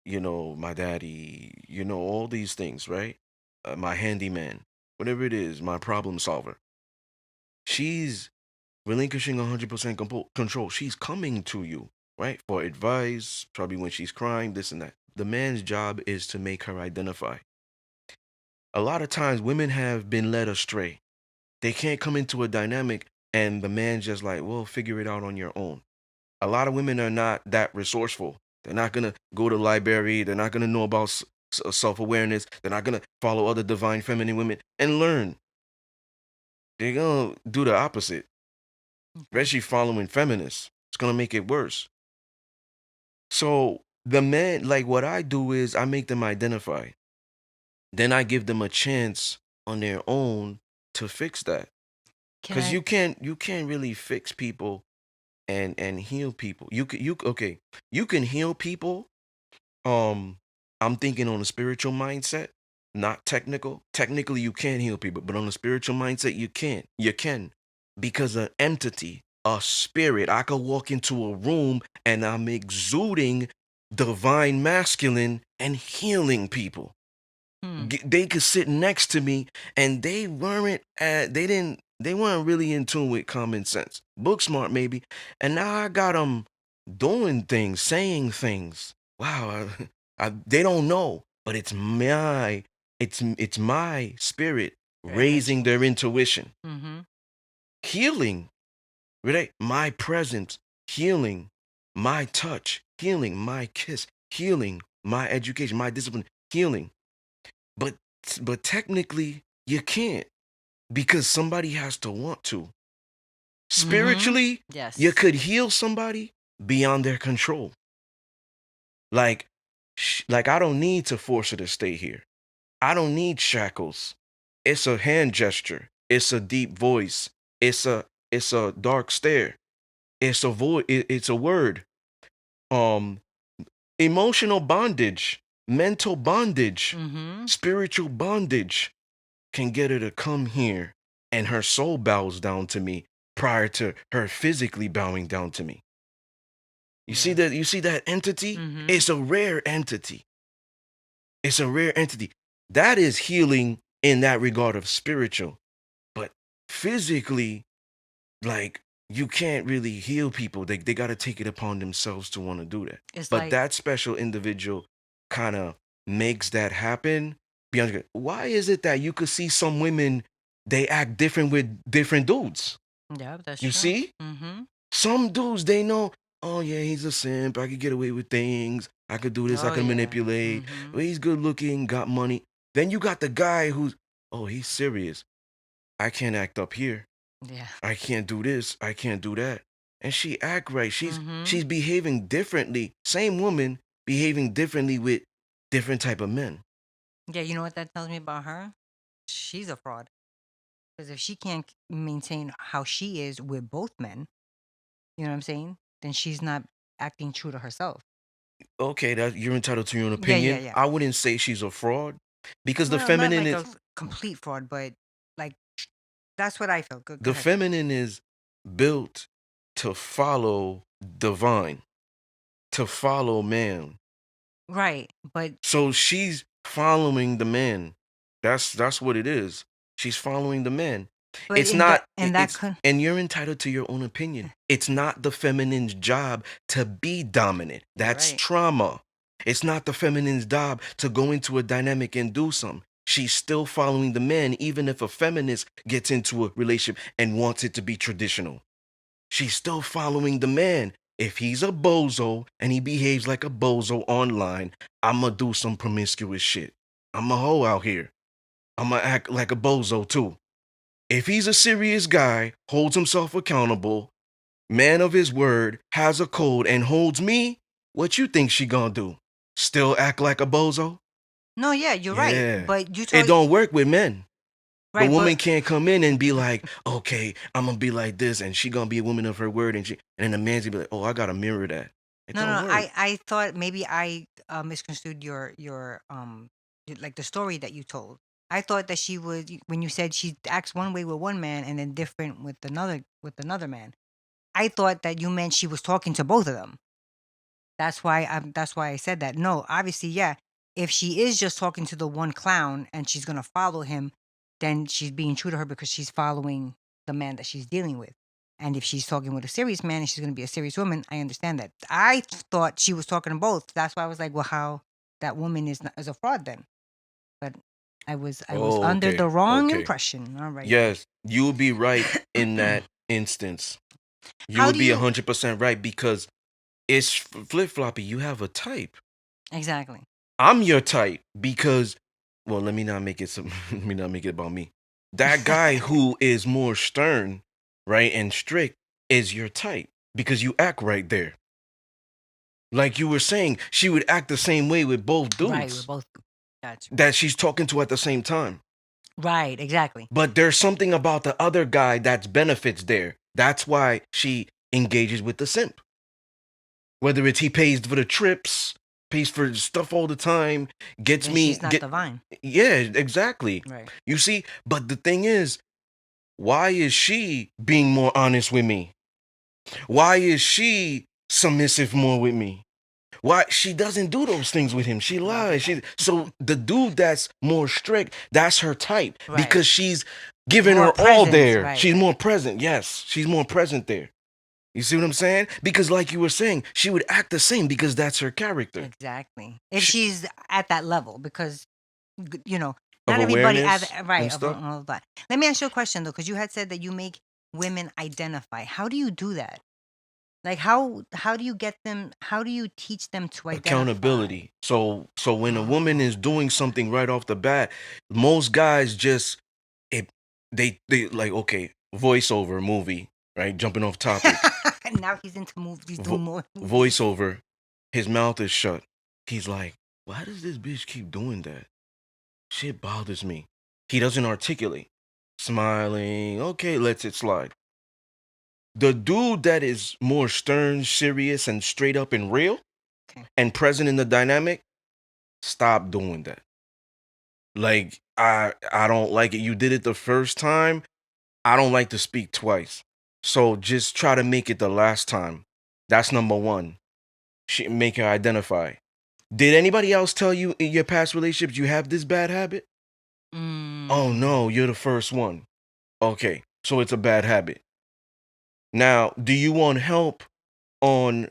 My daddy, all these things, right? My handyman, whatever it is, my problem solver. She's relinquishing 100% control. She's coming to you, right? For advice, probably when she's crying, this and that. The man's job is to make her identify. A lot of times, women have been led astray. They can't come into a dynamic and the man's just like, well, figure it out on your own. A lot of women are not that resourceful. They're not gonna go to the library. They're not gonna know about self awareness. They're not gonna follow other divine feminine women and learn. They're gonna do the opposite,
Okay.
especially following feminists. It's gonna make it worse. So the men, like what I do is I make them identify. Then I give them a chance on their own to fix that.
Can
Cause
I?
you can't really fix people and heal people. Okay. You can heal people. Um, I'm thinking on a spiritual mindset, not technical. Technically, you can't heal people, but on a spiritual mindset, you can't. You can, because an entity, a spirit. I could walk into a room and I'm exuding divine masculine and healing people.
Hmm.
They could sit next to me and they weren't really in tune with common sense, book smart maybe, and now I got them doing things, saying things. Wow. They don't know, but it's my spirit
Your
raising
energy.
their intuition,
Mm-hmm.
healing, right? My presence healing, my touch healing, my kiss healing, my education, my discipline healing. But but technically you can't, because somebody has to want to.
Mm-hmm.
Spiritually, you
Yes.
could heal somebody beyond their control. Like like I don't need to force her to stay here. I don't need shackles. It's a hand gesture. It's a deep voice. It's a dark stare. It's a it's a word. Um Emotional bondage, mental bondage,
Mm-hmm.
spiritual bondage can get her to come here, and her soul bows down to me prior to her physically bowing down to me.
Yes.
You see that entity?
Mm-hmm.
It's a rare entity. It's a rare entity. That is healing in that regard of spiritual. But physically, like, you can't really heal people. They got to take it upon themselves to want to do that.
It's
But
like
that special individual kind of makes that happen. Beyond, why is it that you could see some women, they act different with different dudes?
yeah, that's
You
true.
see?
Mm-hmm.
Some dudes, they know, oh yeah, he's a simp. I could get away with things. I could do this. I
Oh
could
yeah.
manipulate.
Mm-hmm.
Well, he's good looking, got money. Then you got the guy who's, oh, he's serious. I can't act up here.
Yeah.
I can't do this. I can't do that. And she act right.
Mm-hmm.
She's behaving differently. Same woman behaving differently with different type of men.
Yeah, you know what that tells me about her? She's a fraud. Because if she can't maintain how she is with both men, you know what I'm saying? Then she's not acting true to herself.
Okay, that you're entitled to your own
Yeah, yeah,
opinion.
yeah.
I wouldn't say she's a fraud, because
Well, not like a complete fraud, but like that's what I feel. Go
the
ahead.
feminine is built to follow divine, to follow man.
Right, but
So she's following the man. That's what it is. She's following the man. It's
in that
not
in that
it's and you're entitled to your own opinion. It's not the feminine's job to be dominant.
you're
That's
right.
trauma. It's not the feminine's job to go into a dynamic and do something. She's still following the man, even if a feminist gets into a relationship and wants it to be traditional. She's still following the man. If he's a bozo and he behaves like a bozo online, I'ma do some promiscuous shit. I'm a hoe out here. I'ma act like a bozo too. If he's a serious guy, holds himself accountable, man of his word, has a code, and holds me, what you think she gonna do? Still act like a bozo?
No, yeah, you're right.
Yeah.
But you
It
told
don't work with men. The
right,
woman
but
can't come in and be like, okay, I'm gonna be like this, and she gonna be a woman of her word, and then the man's gonna be like, oh, I gotta mirror that. It
no,
don't
no.
work.
I thought maybe I misconstrued your like the story that you told. I thought that she would when you said she acts one way with one man and then different with another man. I thought that you meant she was talking to both of them. That's why I said that. No, obviously, yeah. If she is just talking to the one clown and she's gonna follow him, then she's being true to her because she's following the man that she's dealing with. And if she's talking with a serious man and she's gonna be a serious woman, I understand that. I thought she was talking to both. That's why I was like, well, how that woman is a fraud then? But I was
Oh,
under the
okay,
wrong
okay.
impression. All right then.
Yes, you'll be right in that instance. You
How
would
do
be
you
100% right because it's flip floppy. You have a type.
exactly?
I'm your type because, well, let me not make it some. Let me not make it about me. That guy who is more stern, right, and strict is your type because you act right there. Like you were saying, she would act the same way with both
Right, we're
dudes
both gotcha.
that she's talking to at the same time.
Right, exactly.
But there's something about the other guy that's benefits there. That's why she engages with the simp. Whether it's he pays for the trips, pays for stuff all the time, gets
Then
me
she's not
get
divine.
yeah, exactly.
Right.
You see, but the thing is, why is she being more honest with me? Why is she submissive more with me? Why she doesn't do those things with him? She
Love
lies.
it.
She so the dude that's more strict, that's her type
Right.
because she's giving
More
her all
presence.
there.
Right.
She's more present. Yes, she's more present there. You see what I'm saying? Because like you were saying, she would act the same because that's her character.
Exactly. If
She,
she's at that level, because
of
not everybody
awareness
right
and
of
stuff.
all of that. Let me ask you a question though, because you had said that you make women identify. How do you do that? Like how do you get them? How do you teach them to identify?
Accountability. So when a woman
Oh,
is doing something right off the bat, most guys just it they like okay, voiceover movie, right? Jumping off topic.
now he's into movies. He's doing
Vo-
more movies.
voiceover. His mouth is shut. He's like, why does this bitch keep doing that? Shit bothers me. He doesn't articulate. Smiling. Okay, lets it slide. The dude that is more stern, serious, and straight up and real
Okay.
and present in the dynamic, stop doing that. Like I don't like it. You did it the first time. I don't like to speak twice. So just try to make it the last time. That's number one. Make her identify. Did anybody else tell you in your past relationships you have this bad habit? Oh
Mm,
no, you're the first one. Okay, so it's a bad habit. Now, do you want help on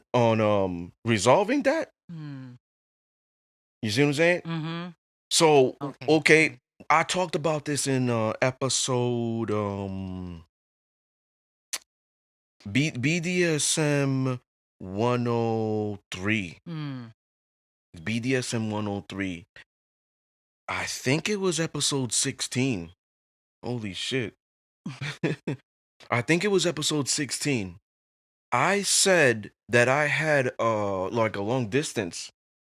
resolving that?
mm,
You see what I'm saying?
mm-hmm.
So
Okay.
okay, I talked about this in episode BDSM 103.
Mm.
BDSM 103. I think it was episode 16. Holy shit. I think it was episode 16. I said that I had like a long distance,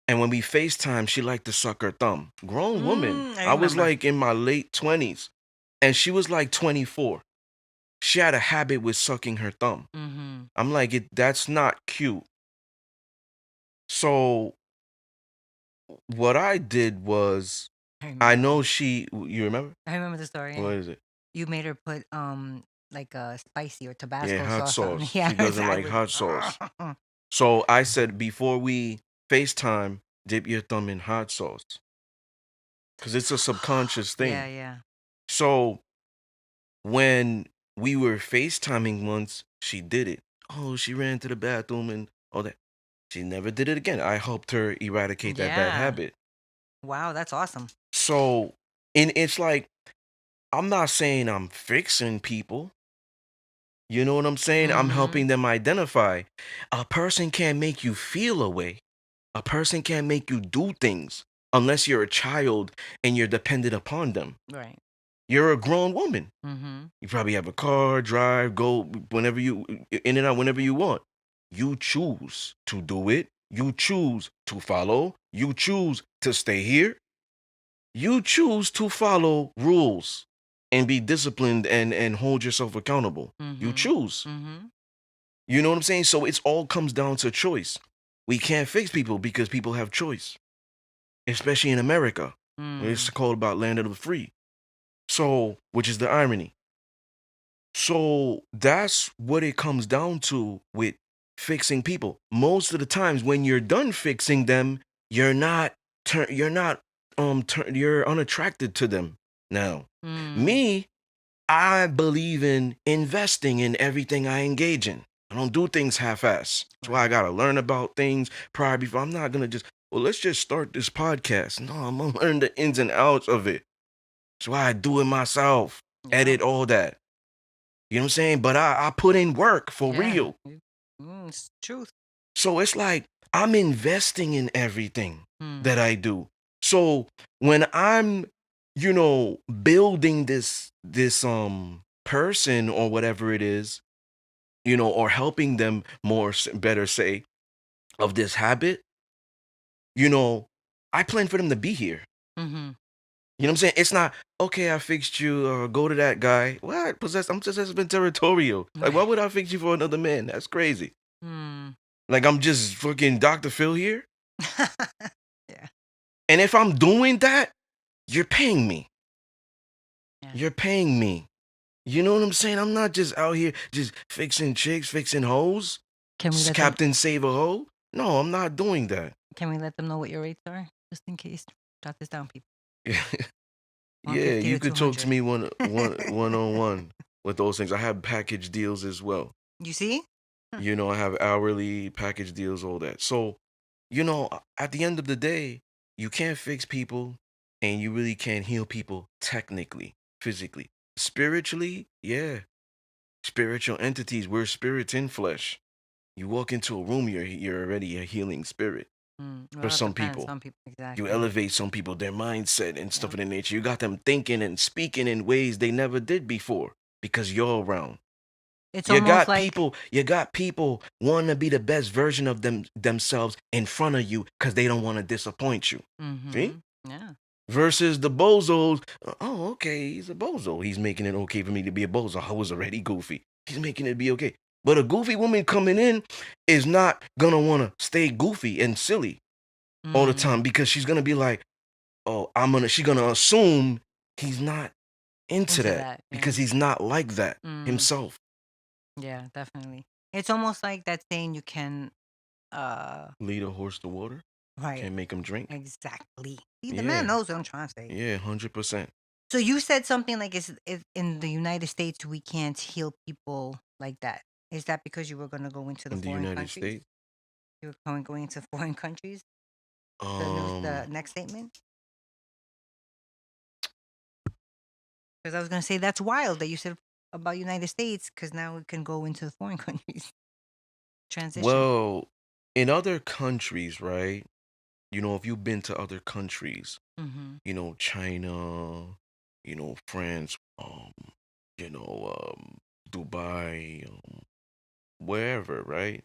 and when we FaceTime, she liked to suck her thumb. Grown woman.
I
I was
remember.
like in my late 20s, and she was like 24. She had a habit with sucking her thumb.
Mm-hmm.
I'm like, that's not cute. So what I did was,
I
I
remember.
know you remember?
I remember the story.
What
Yeah.
is it?
You made her put like a spicy or
Yeah,
Tabasco
hot
sauce on.
sauce.
Yeah,
She doesn't like
exactly.
hot sauce. So I said, before we FaceTime, dip your thumb in hot sauce. Because it's a subconscious
Yeah,
thing.
yeah.
So when we were FaceTiming once, she did it. Oh, she ran to the bathroom and all that. She never did it again. I helped her eradicate that bad
Yeah.
habit.
Wow, that's awesome.
So, and it's like, I'm not saying I'm fixing people. You know what I'm saying? I'm
Mm-hmm.
helping them identify. A person can't make you feel a way. A person can't make you do things unless you're a child and you're dependent upon them.
Right.
You're a grown woman.
Mm-hmm.
You probably have a car, drive, go whenever you in and out whenever you want. You choose to do it. You choose to follow. You choose to stay here. You choose to follow rules and be disciplined and hold yourself accountable. You
Mm-hmm.
choose.
Mm-hmm.
You know what I'm saying? So it's all comes down to choice. We can't fix people because people have choice, especially in America. It's
Mm.
called about land of the free. So, which is the irony. So that's what it comes down to with fixing people. Most of the times when you're done fixing them, you're not you're not you're unattracted to them now.
Mm.
Me, I believe in investing in everything I engage in. I don't do things half-ass. That's why I
Right.
gotta learn about things prior before. I'm not gonna just, well, let's just start this podcast. No, I'm gonna learn the ins and outs of it. That's why I do it myself.
Yeah.
Edit all that. You know what I'm saying? But I put in work for
Yeah.
real.
It's truth.
So it's like I'm investing in everything
Mm.
that I do. So when I'm, building this person or whatever it is, or helping them better say of this habit, you know, I plan for them to be here.
Mm-hmm.
You know what I'm saying? It's not okay. I fixed you. Go to that guy. What possessed? I'm possessive and territorial. Like, why
Right.
would I fix you for another man? That's crazy.
Mm.
Like, I'm just fucking Dr. Phil here.
Yeah.
And if I'm doing that, you're paying me.
Yeah.
You're paying me. You know what I'm saying? I'm not just out here just fixing chicks, fixing hoes.
Can we let them?
Captain Save a Hoe. No, I'm not doing that.
Can we let them know what your rates are, just in case? Jot this down, people.
Yeah,
150
you
to
could talk to
200.
me one on one with those things. I have package deals as well.
You see? Huh.
I have hourly package deals, all that. So, at the end of the day, you can't fix people and you really can't heal people technically, physically. Spiritually, yeah. Spiritual entities, we're spirits in flesh. You walk into a room, you're already a healing spirit for
Well, it
some
depends.
people.
Some people,
You
exactly.
elevate some people, their mindset and stuff
Yep.
of that nature. You got them thinking and speaking in ways they never did before because you're around.
It's
You
almost
got
like,
people wanting to be the best version of themselves in front of you because they don't want to disappoint you. See?
yeah.
Versus the bozos. Oh, okay, he's a bozo. He's making it okay for me to be a bozo. I was already goofy. He's making it be okay. But a goofy woman coming in is not gonna wanna stay goofy and silly all the
Mm.
time because she's gonna be like, oh, she's gonna assume he's not into
Into
that
that. Yeah.
because he's not like that
Mm.
himself.
Yeah, definitely. It's almost like that saying you can, uh,
Lead a horse to water,
right.
can't make him drink.
Exactly. See, the man
Yeah,
knows what I'm trying to say.
yeah, 100%.
So you said something like, is in the United States we can't heal people like that. Is that because you were going to go into the
In the
foreign
United
countries?
States.
You were going into foreign countries? The
Um,
next statement? Because I was going to say that's wild that you said about United States, because now we can go into the foreign countries. Transition.
well, in other countries, right? If you've been to other countries,
Mm-hmm.
China, France, Dubai, wherever, right?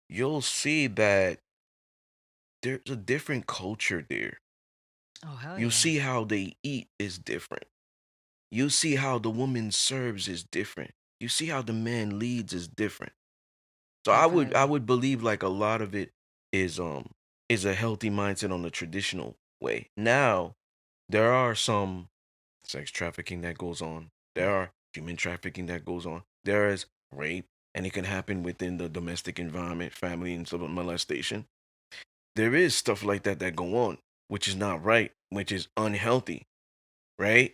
You'll see that there's a different culture there.
Oh, hell
You
yeah.
see how they eat is different. You see how the woman serves is different. You see how the man leads is different. So I
Definitely.
would believe like a lot of it is um is a healthy mindset on the traditional way. Now, there are some sex trafficking that goes on. There are human trafficking that goes on. There is rape, and it can happen within the domestic environment, family, and sort of molestation. There is stuff like that that go on, which is not right, which is unhealthy, right?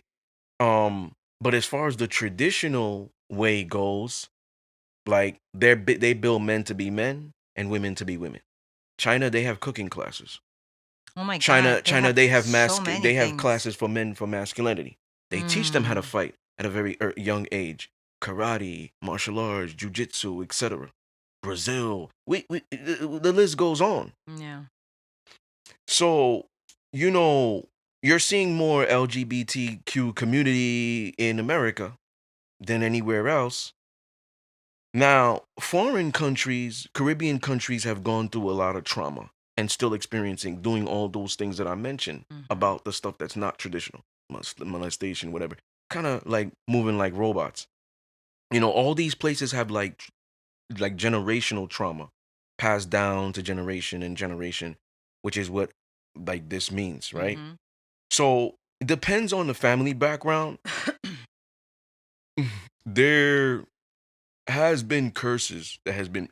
But as far as the traditional way goes, like they build men to be men and women to be women. China, they have cooking classes.
Oh my God. They
China,
have
they have
so many
they have
things.
classes for men for masculinity. They teach them how to
Mm.
fight at a very young age. Karate, martial arts, jujitsu, etc. Brazil. The list goes on.
Yeah.
So, you know, you're seeing more LGBTQ community in America than anywhere else. Now, foreign countries, Caribbean countries have gone through a lot of trauma and still experiencing doing all those things that I mentioned
Mm-hmm.
about the stuff that's not traditional, molestation, whatever. Kind of like moving like robots. All these places have like generational trauma passed down to generation and generation, which is what like this means, right?
Mm-hmm.
So, it depends on the family background. There has been curses that has been,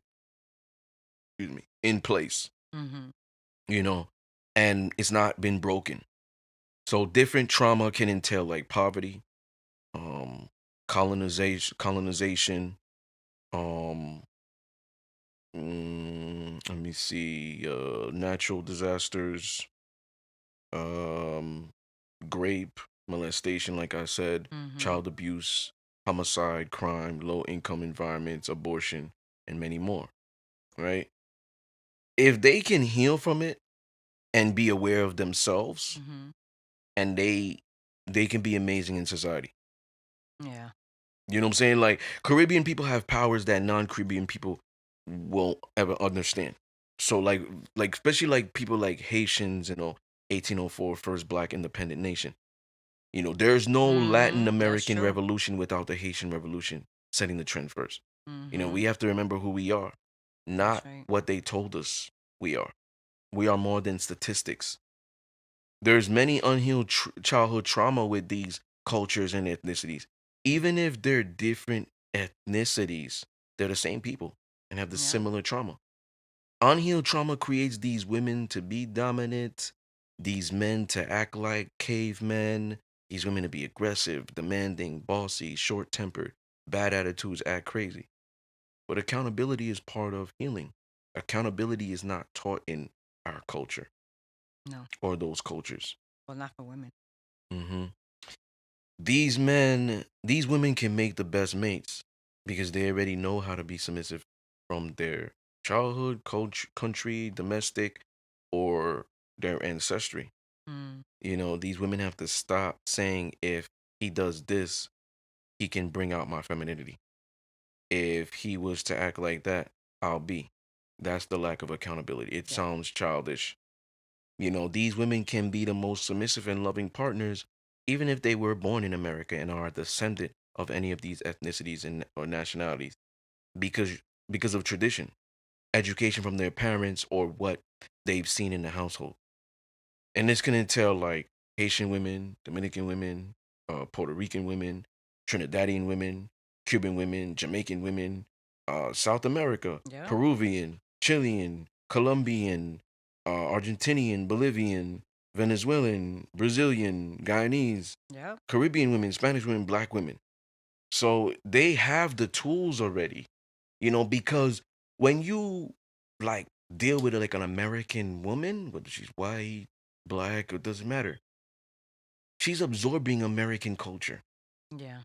excuse me, in place,
Mm-hmm.
you know, and it's not been broken. So different trauma can entail like poverty, um, colonization, um, let me see, natural disasters, um, grape, molestation, like I said,
Mm-hmm.
child abuse. homicide, crime, low income environments, abortion, and many more, right? If they can heal from it and be aware of themselves,
Mm-hmm.
and they can be amazing in society.
Yeah.
You know what I'm saying? Like Caribbean people have powers that non-Caribbean people won't ever understand. So like especially like people like Haitians, 1804 first black independent nation. There's no Latin
Mm-hmm. That's
American
true.
revolution without the Haitian revolution setting the trend first.
Mm-hmm.
We have to remember who we are,
That's
not
right.
what they told us we are. We are more than statistics. There's many unhealed childhood trauma with these cultures and ethnicities. Even if they're different ethnicities, they're the same people and have the
Yep.
similar trauma. Unhealed trauma creates these women to be dominant, these men to act like cavemen, these women to be aggressive, demanding, bossy, short tempered, bad attitudes, act crazy. But accountability is part of healing. Accountability is not taught in our culture
No.
or those cultures.
Well, not for women.
hmm these women can make the best mates because they already know how to be submissive from their childhood, country, domestic, or their ancestry.
Mm.
These women have to stop saying if he does this, he can bring out my femininity. If he was to act like that, I'll be. That's the lack of accountability. It
Yep.
sounds childish. These women can be the most submissive and loving partners, even if they were born in America and are a descendant of any of these ethnicities and or nationalities, because because of tradition, education from their parents, or what they've seen in the household. And this can entail like Haitian women, Dominican women, Puerto Rican women, Trinidadian women, Cuban women, Jamaican women, South America,
Yep.
Peruvian, Chilean, Colombian, Argentinian, Bolivian, Venezuelan, Brazilian, Guyanese,
Yep.
Caribbean women, Spanish women, black women. So they have the tools already, because when you like deal with like an American woman, whether she's white, black, it doesn't matter. She's absorbing American culture,
Yeah.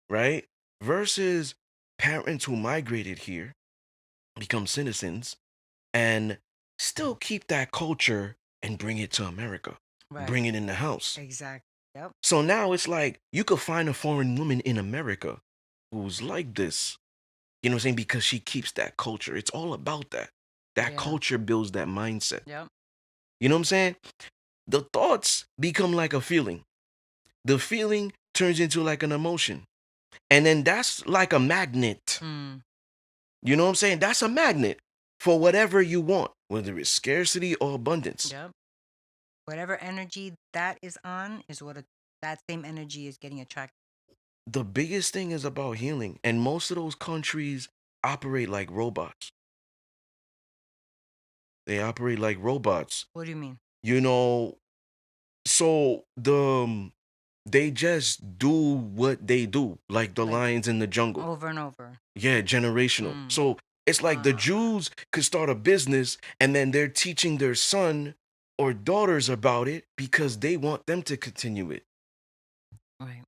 right? Versus parents who migrated here, become citizens, and still keep that culture and bring it to America,
Right.
bring it in the house.
Exactly. Yep.
So now it's like you could find a foreign woman in America who's like this. You know what I'm saying? Because she keeps that culture. It's all about that. That
Yeah.
culture builds that mindset.
Yep.
You know what I'm saying? The thoughts become like a feeling. The feeling turns into like an emotion. And then that's like a magnet.
Mm.
You know what I'm saying? That's a magnet for whatever you want, whether it's scarcity or abundance.
Yep. Whatever energy that is on is what that same energy is getting attracted.
The biggest thing is about healing. And most of those countries operate like robots. They operate like robots.
What do you mean?
You know, so they just do what they do, like the
Like
lions in the jungle.
over and over.
Yeah, generational.
Mm.
So it's like the
Uh,
Jews could start a business and then they're teaching their son or daughters about it because they want them to continue it.
right.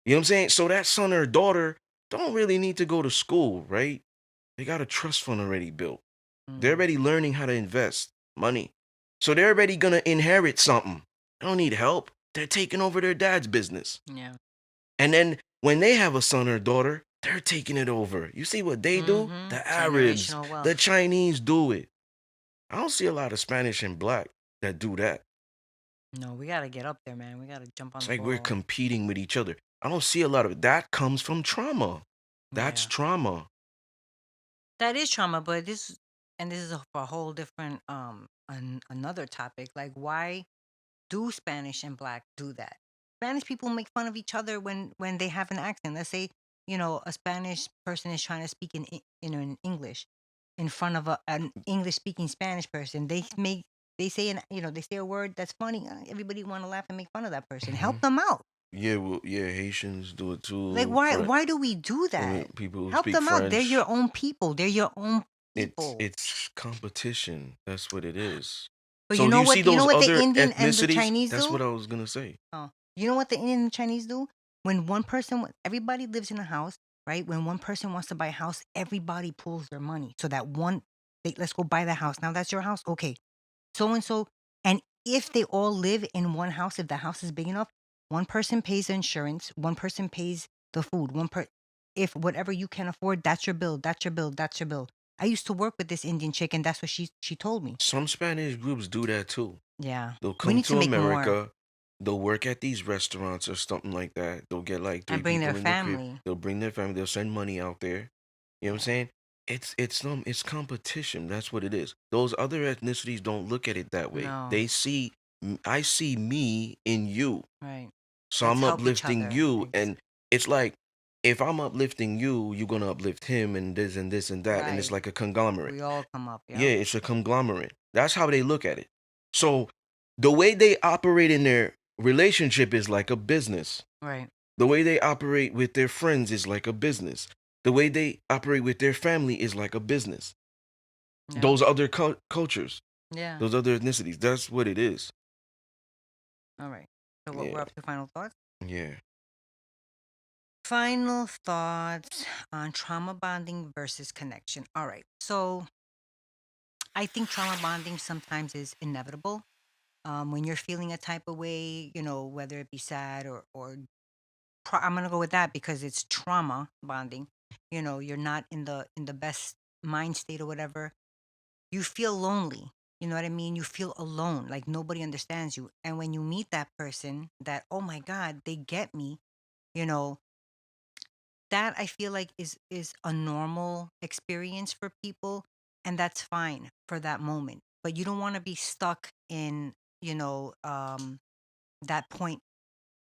You know what I'm saying? So that son or daughter don't really need to go to school, right? They got a trust fund already built. They're
Mm.
already learning how to invest money. So they're already gonna inherit something. They don't need help. They're taking over their dad's business.
Yeah.
And then when they have a son or daughter, they're taking it over. You see what they do?
Mm-hmm.
The Arabs,
Generational
the
wealth.
Chinese do it. I don't see a lot of Spanish and black that do that.
No, we gotta get up there, man. We gotta jump on
It's
the
like we're
ball.
competing with each other. I don't see a lot of that comes from trauma. That's
Yeah.
trauma.
That is trauma, but this is a whole different another topic. Like, why do Spanish and black do that? Spanish people make fun of each other when they have an accent. Let's say, a Spanish person is trying to speak in English in front of an English speaking Spanish person. They say they say a word that's funny. Everybody want to laugh and make fun of that person. Help
Mhm.
them out.
Yeah, well, yeah, Haitians do it
Like,
too.
why do we do that?
People who
Help
speak
them out. They're
French.
your own people. They're your own
It's
people.
it's competition. That's what it is.
But
So you see
you know
those
what the
other
Indian and the
ethnicities?
Chinese
That's
do?
what I was gonna say.
Oh, you know what the Indian and the Chinese do? When one person, everybody lives in a house, right? When one person wants to buy a house, everybody pulls their money. So that one, let's go buy the house. Now that's your house. Okay. So and so. And if they all live in one house, if the house is big enough, one person pays the insurance, one person pays the food, if whatever you can afford, that's your bill, that's your bill, that's your bill. I used to work with this Indian chick, and that's what she told me.
Some Spanish groups do that too.
Yeah.
They'll
We
come
need to
to
make more
America. They'll work at these restaurants or something like that. They'll get like
and
three
bring
people
their
in the crib.
family.
They'll bring their family. They'll send money out there. You know what I'm
Yeah.
saying? It's competition. That's what it is. Those other ethnicities don't look at it that way.
No.
They see I see me in you.
Right.
So
Let's
I'm
help each
uplifting
other.
you, and it's like if I'm uplifting you, you're gonna uplift him and this and that, and it's
Right.
like a conglomerate.
We all come up.
Yeah,
Yep.
it's a conglomerate. That's how they look at it. So the way they operate in their relationship is like a business.
Right.
The way they operate with their friends is like a business. The way they operate with their family is like a business.
Yep.
Those other cultures,
Yeah.
those other ethnicities, that's what it is.
All right. So what we're
Yeah,
up to final thoughts?
yeah.
Final thoughts on trauma bonding versus connection. All right. So I think trauma bonding sometimes is inevitable. When you're feeling a type of way, whether it be sad or I'm gonna go with that because it's trauma bonding. You're not in the best mind state or whatever. You feel lonely. You know what I mean? You feel alone, like nobody understands you. And when you meet that person that, oh my God, they get me, you know, that I feel like is a normal experience for people, and that's fine for that moment. But you don't want to be stuck in, you know, um, that point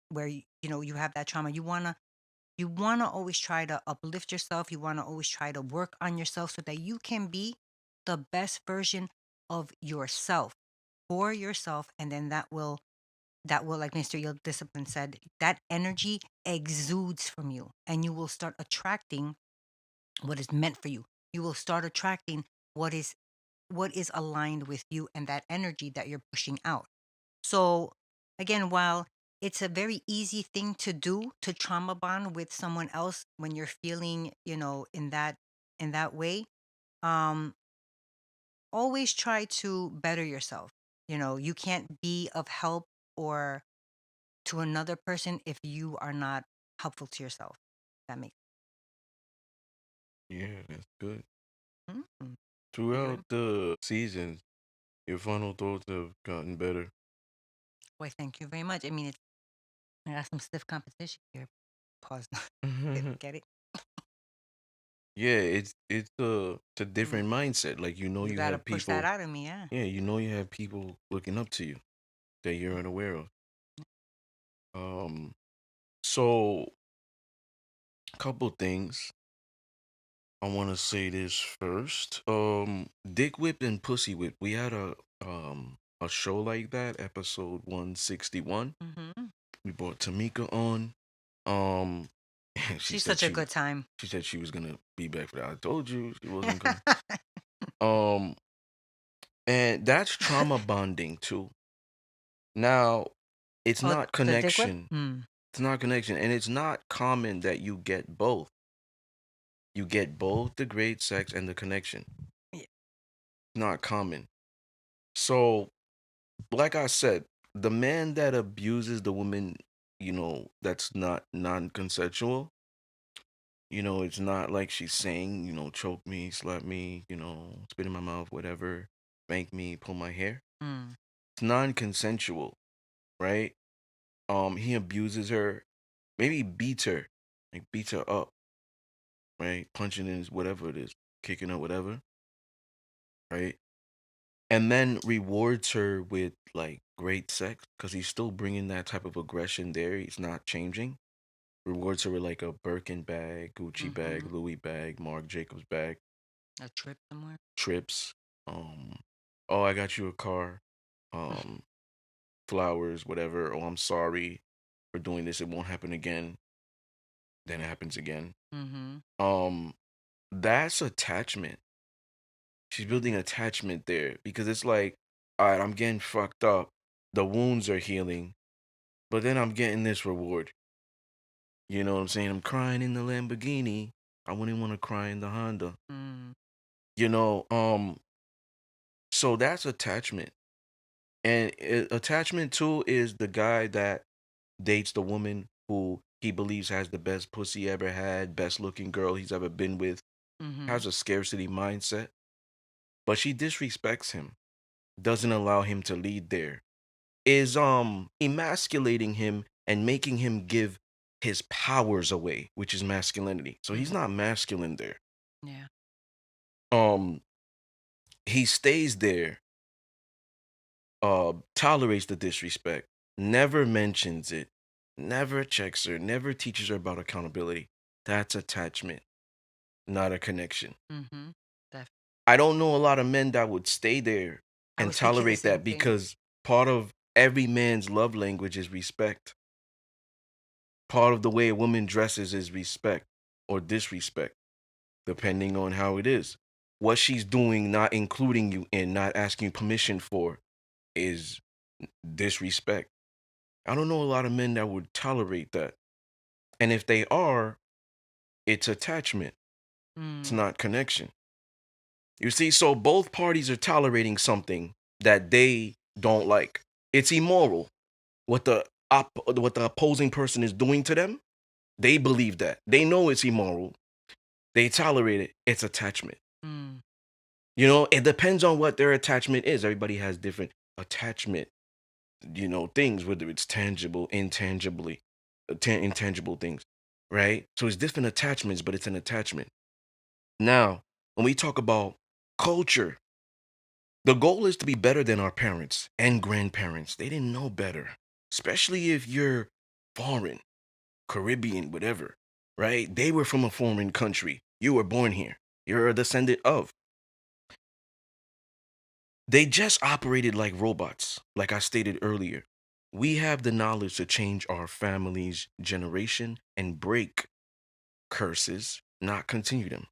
where you have that trauma. You wanna always try to uplift yourself. You wanna always try to work on yourself so that you can be the best version of yourself for yourself, and then that will, like Mr. Yield Discipline said, that energy exudes from you, and you will start attracting what is meant for you. You will start attracting what is aligned with you and that energy that you're pushing out. So again, while it's a very easy thing to do to trauma bond with someone else when you're feeling, in that way, um, always try to better yourself. You can't be of help or to another person if you are not helpful to yourself. That makes
Yeah, that's good.
mm,
Throughout
good.
the seasons, your final thoughts have gotten better.
Why, thank you very much. I mean, I got some stiff competition here. Pause. Get it?
Yeah, it's a
Mm,
different mindset. Like
you
you
got to
have
push that
people.
out of me, yeah.
Yeah, you have people looking up to you that you're unaware of. Um, so couple things. I want to say this first. Dick Whip and Pussy Whip. We had a show like that, episode 161.
Hmm.
We brought Tamika on. Um, she
She's
said
such a good time.
she said she was gonna be back for that. I told you she wasn't gonna. Um, and that's trauma bonding too. Now, it's
Oh,
not
the dick whip?
connection.
Mm.
It's not connection, and it's not common that you get both. You get both the great sex and the connection.
Yeah.
Not common. So, like I said, the man that abuses the woman, that's not non-consensual. It's not like she's saying, choke me, slap me, spit in my mouth, whatever, spank me, pull my hair.
Mm.
It's non-consensual, right? He abuses her, maybe beats her, like beats her up, right? Punching in his whatever it is, kicking her, whatever, right? And then rewards her with like great sex because he's still bringing that type of aggression there. He's not changing. Rewards her with like a Birkin bag, Gucci
Mm-hmm.
bag, Louis bag, Marc Jacobs bag,
A trip somewhere?
trips. Um, oh, I got you a car. Um, flowers, whatever. Oh, I'm sorry for doing this. It won't happen again. Then it happens again.
Mm-hmm.
Um, that's attachment. She's building attachment there because it's like, all right, I'm getting fucked up. The wounds are healing, but then I'm getting this reward. You know what I'm saying? I'm crying in the Lamborghini. I wouldn't want to cry in the Honda.
Mm.
You know, so that's attachment. And attachment too is the guy that dates the woman who he believes has the best pussy ever had, best looking girl he's ever been with,
Mhm.
has a scarcity mindset, but she disrespects him, doesn't allow him to lead there, is emasculating him and making him give his powers away, which is masculinity. So he's
Mhm.
not masculine there.
Yeah.
Um he stays there, tolerates the disrespect, never mentions it, never checks her, never teaches her about accountability. That's attachment, not a connection.
Mhm. Def
I don't know a lot of men that would stay there
I
and
was thinking the
tolerate
same
that
thing.
because part of every man's love language is respect. Part of the way a woman dresses is respect or disrespect, depending on how it is. What she's doing, not including you in, not asking permission for, is disrespect. I don't know a lot of men that would tolerate that. And if they are, it's attachment. It's
Mm.
not connection. You see, so both parties are tolerating something that they don't like. It's immoral. What the opposing person is doing to them, they believe that. They know it's immoral. They tolerate it. It's attachment.
Mm.
You know, it depends on what their attachment is. Everybody has different attachment, things, whether it's tangible, intangibly, intangible things, right? So it's different attachments, but it's an attachment. Now, when we talk about culture, the goal is to be better than our parents and grandparents. They didn't know better, especially if you're foreign, Caribbean, whatever, right? They were from a foreign country. You were born here. You're a descendant of. They just operated like robots, like I stated earlier. We have the knowledge to change our family's generation and break curses, not continue them.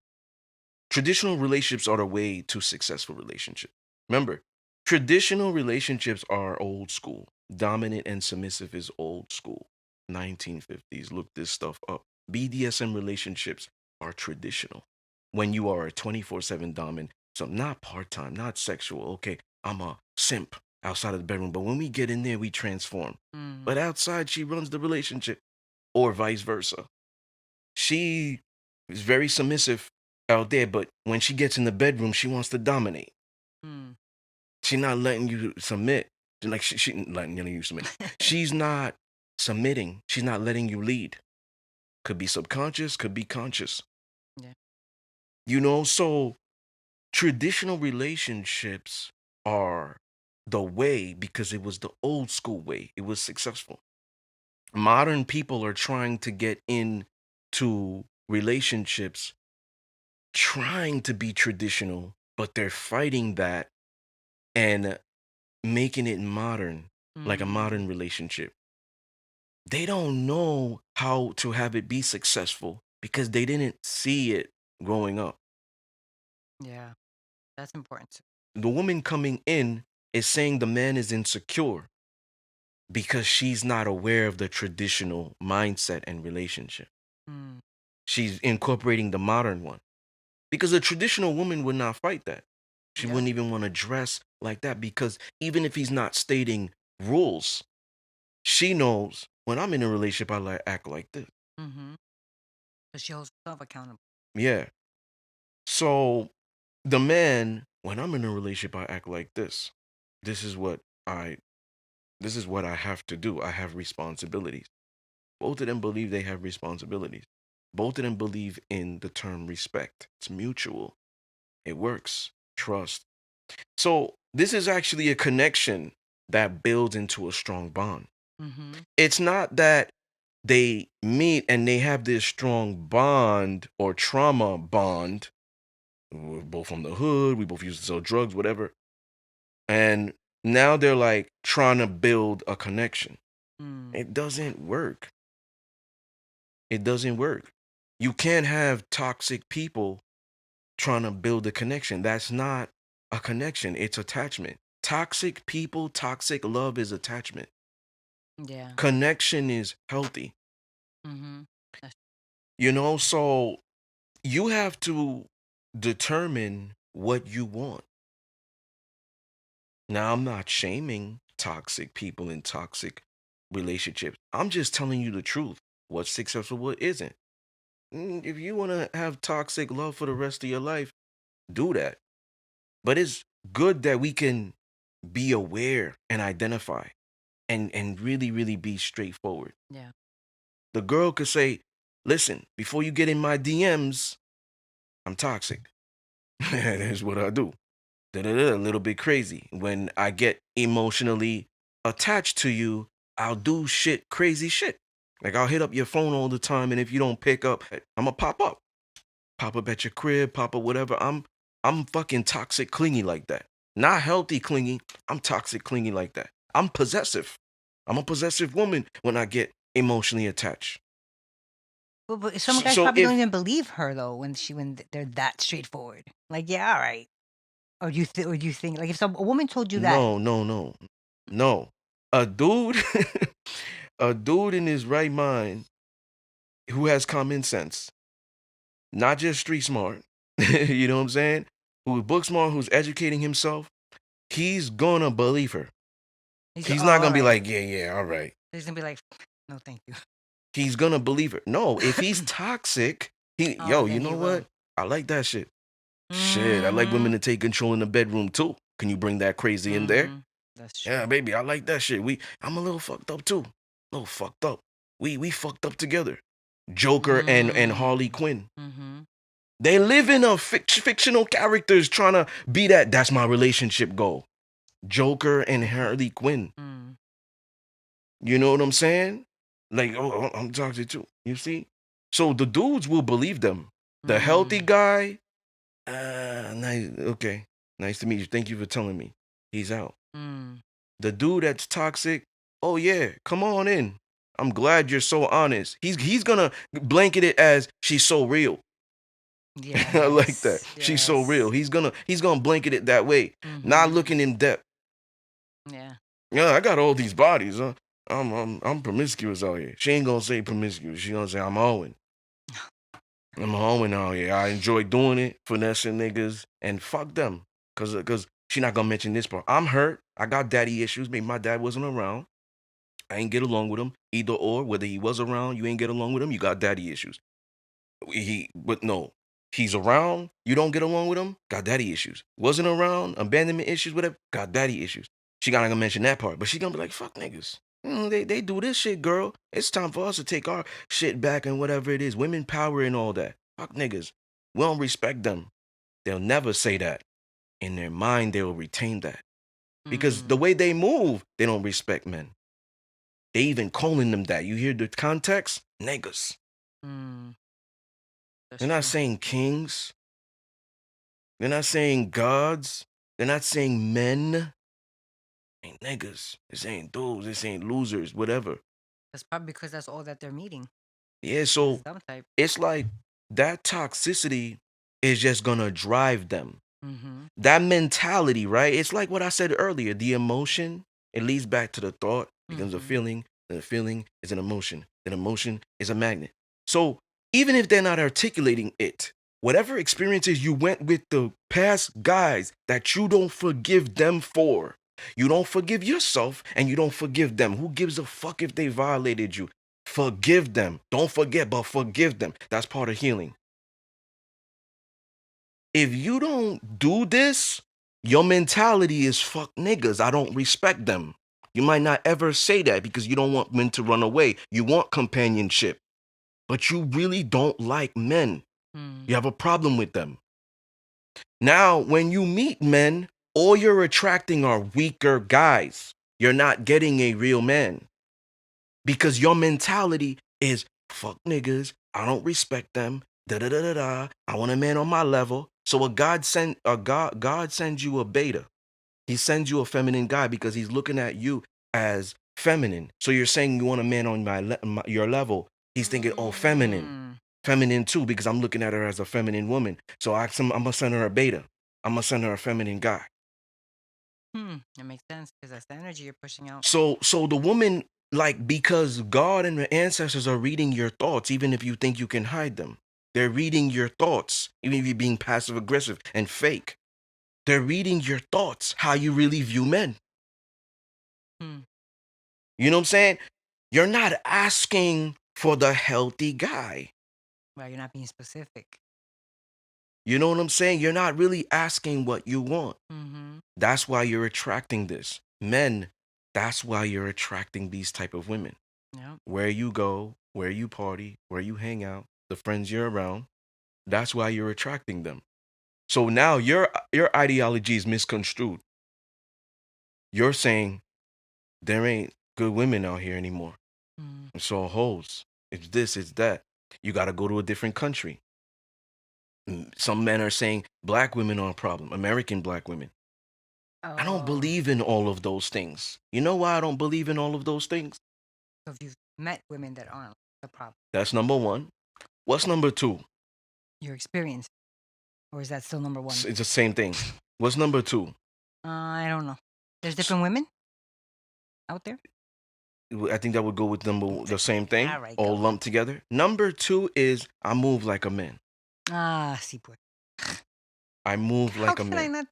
Traditional relationships are the way to successful relationships. Remember, traditional relationships are old school. Dominant and submissive is old school. 1950s. Look this stuff up. BDSM relationships are traditional. When you are a 24/7 dominant, so not part time, not sexual. Okay, I'm a simp outside of the bedroom, but when we get in there, we transform.
Mm.
But outside, she runs the relationship, or vice versa. She is very submissive out there, but when she gets in the bedroom, she wants to dominate.
Mm.
She's not letting you submit. Like she letting you submit. She's not submitting. She's not letting you lead. Could be subconscious, could be conscious.
Yeah.
So traditional relationships are the way because it was the old school way. It was successful. Modern people are trying to get into relationships trying to be traditional, but they're fighting that and making it modern, like a
Mm.
modern relationship. They don't know how to have it be successful because they didn't see it growing up.
Yeah. That's important too.
The woman coming in is saying the man is insecure because she's not aware of the traditional mindset and relationship.
Mm.
She's incorporating the modern one. Because a traditional woman would not fight that. She
Yeah.
wouldn't even want to dress like that because even if he's not stating rules, she knows when I'm in a relationship, I like act like this.
Mhm. But she holds herself accountable.
Yeah. So the man, when I'm in a relationship, I act like this. This is what I this is what I have to do. I have responsibilities. Both of them believe they have responsibilities. Both of them believe in the term respect. It's mutual. It works. Trust. So this is actually a connection that builds into a strong bond.
Mhm.
It's not that they meet and they have this strong bond or trauma bond. We're both from the hood. We both used to sell drugs, whatever. And now they're like trying to build a connection.
Mm.
It doesn't work. It doesn't work. You can't have toxic people trying to build a connection. That's not a connection, it's attachment. Toxic people, toxic love is attachment.
Yeah.
Connection is healthy.
Mhm. That's-
So you have to determine what you want. Now, I'm not shaming toxic people in toxic relationships. I'm just telling you the truth. What's successful, what isn't. If you want to have toxic love for the rest of your life, do that. But it's good that we can be aware and identify and really, really be straightforward.
Yeah.
The girl could say, listen, before you get in my DMs, I'm toxic. That's what I do. Da-da-da, a little bit crazy. When I get emotionally attached to you, I'll do crazy shit. Like I'll hit up your phone all the time, and if you don't pick up, I'm gonna pop up at your crib, pop up whatever. I'm fucking toxic, clingy like that. Not healthy, clingy. I'm toxic, clingy like that. I'm possessive. I'm a possessive woman when I get emotionally attached.
But some
So,
guys
so
probably don't
if
even believe her though they're that straightforward. Like, yeah, all right. Or do you think like if a woman told you that?
no, no, no, no, a dude, a dude in his right mind who has common sense, not just street smart, you know what I'm saying? Who's book smart, who's educating himself, he's gonna believe her. He's
Oh,
not
all
gonna be
right.
like, yeah, yeah, all right.
He's gonna be like, no, thank you.
He's gonna believe her. No, if he's toxic,
Oh,
you
then
know
he will.
what? I like that shit. Shit, I like women
Mm-hmm.
to take control in the bedroom too. Can you bring that crazy in there?
Mm-hmm. That's
Yeah,
true.
baby, I like that shit. I'm a little fucked up too. A little fucked up. We fucked up together. Joker and Harley
Mm.
Quinn.
Mm-hmm.
They live in a fictional characters trying to be that. That's my relationship goal. Joker and Harley Quinn.
Mm.
You know what I'm saying? Like, I'm toxic too. You see? So the dudes will believe them. The healthy
Mm.
guy, nice. Okay, nice to meet you. Thank you for telling me. He's out.
Mm.
The dude that's toxic, oh yeah, come on in. I'm glad you're so honest. He's gonna blanket it as she's so real. I like that.
Yes.
She's so real.
Yes.
He's gonna blanket it that way, not
Mm-hmm.
looking in depth.
Yeah.
Yeah, I got all these bodies. Huh? I'm promiscuous out here. She ain't gonna say promiscuous. She gonna say I'm hoeing. I'm hoeing out here. I enjoy doing it, finessing niggas, and fuck them. Cause she not gonna mention this part. I'm hurt. I got daddy issues. Maybe my dad wasn't around. I ain't get along with him. Either or, whether he was around, you ain't get along with him, you got daddy issues. But no, he's around, you don't get along with him, got daddy issues. Wasn't around, abandonment issues, whatever, got daddy issues. She not gonna mention that part, but she gonna be like, fuck niggas. They do this shit, girl. It's time for us to take our shit back and whatever it is. Women power and all that. Fuck niggas. We don't respect them. They'll never say that. In their mind, they will retain that. Because the
Mm.
way they move, they don't respect men. They even calling them that. You hear the context? Niggas.
Mm. That's
They're not
true.
saying kings. They're not saying gods. They're not saying men. Ain't niggas. They're saying dudes. They're saying losers, whatever.
That's probably because that's all that they're meeting.
Yeah,
This
so
dumb type.
it's like that toxicity is just gonna drive them.
Mm-hmm.
That mentality, right? It's like what I said earlier. The emotion, it leads back to the thought, becomes a
Mm-hmm.
feeling, and the feeling is an emotion. An emotion is a magnet. So even if they're not articulating it, whatever experiences you went with the past guys that you don't forgive them for, you don't forgive yourself and you don't forgive them. Who gives a fuck if they violated you? Forgive them. Don't forget, but forgive them. That's part of healing. If you don't do this, your mentality is fuck niggas. I don't respect them. You might not ever say that because you don't want men to run away. You want companionship, but you really don't like men.
Mm.
You have a problem with them. Now, when you meet men, all you're attracting are weaker guys. You're not getting a real man because your mentality is fuck niggas. I don't respect them. Da da da da da. I want a man on my level. So God sends you a beta. He sends you a feminine guy because he's looking at you as feminine. So you're saying you want a man on your level. He's thinking, oh, feminine,
Mm.
feminine too, because I'm looking at her as a feminine woman. So I'm gonna send her a beta. I'm gonna send her a feminine guy.
Hmm. That makes sense because that's the energy you're pushing out.
So the woman Like, because God and the ancestors are reading your thoughts, even if you think you can hide them. They're reading your thoughts, even if you're being passive aggressive and fake. They're reading your thoughts, how you really view men.
Hmm.
You know what I'm saying? You're not asking for the healthy guy.
Right, you're not being specific.
You know what I'm saying? You're not really asking what you want.
Mm-hmm.
That's why you're attracting this. Men, that's why you're attracting these type of women.
Yeah.
Where you go, where you party, where you hang out, the friends you're around, that's why you're attracting them. So now your ideology is misconstrued. You're saying there ain't good women out here anymore.
Mm.
It's all hoes. It's this, it's that. You got to go to a different country. Some men are saying black women are a problem, American black women. I don't
Oh,
believe in all of those things. You know why I don't believe in all of those things?
so if you've met women that aren't the problem,
That's number one. What's number two?
your experience, or is that still number one?
It's the same thing. What's number two?
I don't know. There's
S-
different women out there.
I think that would go with the same thing,
All right,
all
go.
lumped together. Number two is I move like a man.
Sí, pues.
I move
How
like a
can I
man.
not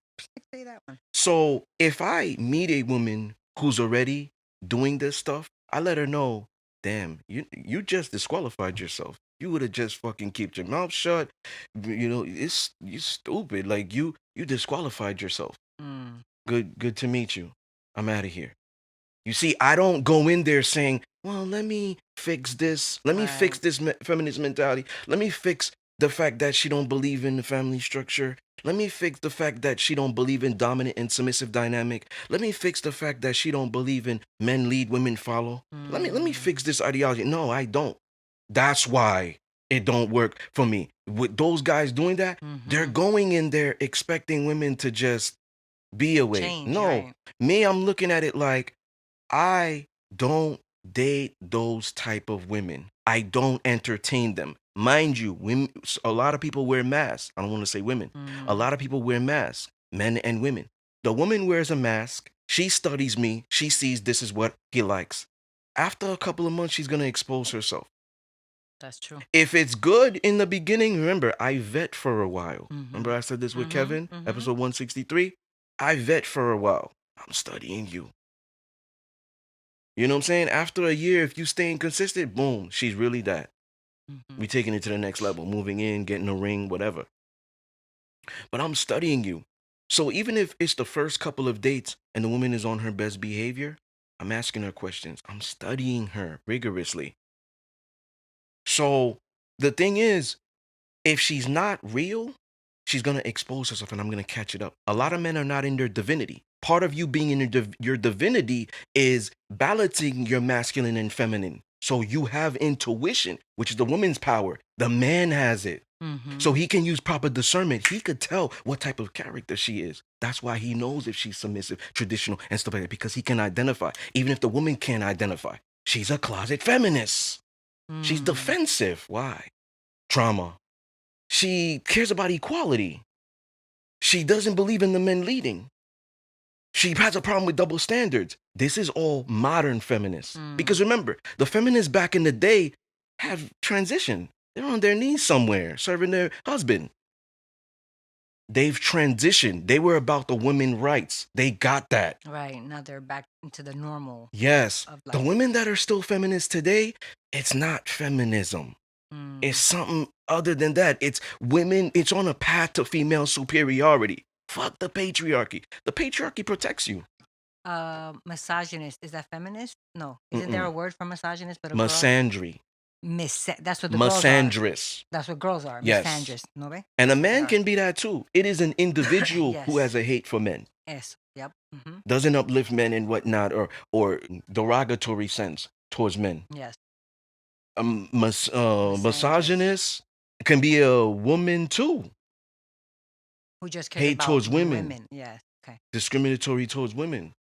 say that one?
So if I meet a woman who's already doing this stuff, I let her know, damn, you just disqualified yourself. You would have just fucking kept your mouth shut. You know, it's you stupid. Like you disqualified yourself.
Mm,
Good to meet you. I'm out of here. You see, I don't go in there saying, well, let me fix this. Let me fix
right.
this feminist mentality. Let me fix the fact that she don't believe in the family structure. Let me fix the fact that she don't believe in dominant and submissive dynamic. Let me fix the fact that she don't believe in men lead, women follow. Let me
Mm,
fix this ideology. No, I don't. That's why it don't work for me. With those guys doing that, they're
mm-hmm.
going in there expecting women to just be away.
Change,
No,
right?
me, I'm looking at it like I don't date those type of women. I don't entertain them. Mind you, women, a lot of people wear masks. I don't want to say women. A
Mm,
lot of people wear masks, men and women. The woman wears a mask. She studies me. She sees this is what he likes. After a couple of months, she's going to expose herself.
that's true.
If it's good in the beginning, remember, I vet for a while.
Mm-hmm.
Remember, I said this with
Mm-hmm.
Kevin,
Mm-hmm.
episode 163? I vet for a while. I'm studying you. You know what I'm saying? After a year, if you staying consistent, boom, she's really that.
Mm-hmm.
We taking it to the next level, moving in, getting a ring, whatever. But I'm studying you. So even if it's the first couple of dates and the woman is on her best behavior, I'm asking her questions. I'm studying her rigorously. So the thing is, if she's not real, she's gonna expose herself and I'm gonna catch it up. A lot of men are not in their divinity. Part of you being in your divinity is balancing your masculine and feminine. So you have intuition, which is the woman's power. The man has it.
Mm-hmm.
So he can use proper discernment. He could tell what type of character she is. That's why he knows if she's submissive, traditional, and stuff like that, because he can identify. Even if the woman can't identify, she's a closet feminist. She's
Mm,
defensive. Why? Trauma. She cares about equality. She doesn't believe in the men leading. She has a problem with double standards. This is all modern feminists.
mm,
Because remember, the feminists back in the day have transitioned. They're on their knees somewhere, serving their husband. They've transitioned. They were about the women rights. They got that.
right. Now they're back into the normal
Yes.
of
The
life.
women that are still feminists today, it's not feminism. It's
Mm,
something other than that. It's women, it's on a path to female superiority. Fuck the patriarchy. The patriarchy protects you.
misogynist, is that feminist? No. Isn't there
Mm-mm.
a word for misogynist but a girl?
Misandry.
That's what the girls are.
Misandrous.
That's what girls are.
Yes.
Misandrist. No way?
And a
That's what they
man
are.
can be that too. It is an individual who
Yes.
has a hate for men.
Yes. Yep. Mm-hmm.
Doesn't uplift men and whatnot or derogatory sense towards men.
Yes. Misandrist.
Misogynist can be a woman too.
Who just cares
Hate
about
towards women.
women. Yes. Okay.
Discriminatory towards women.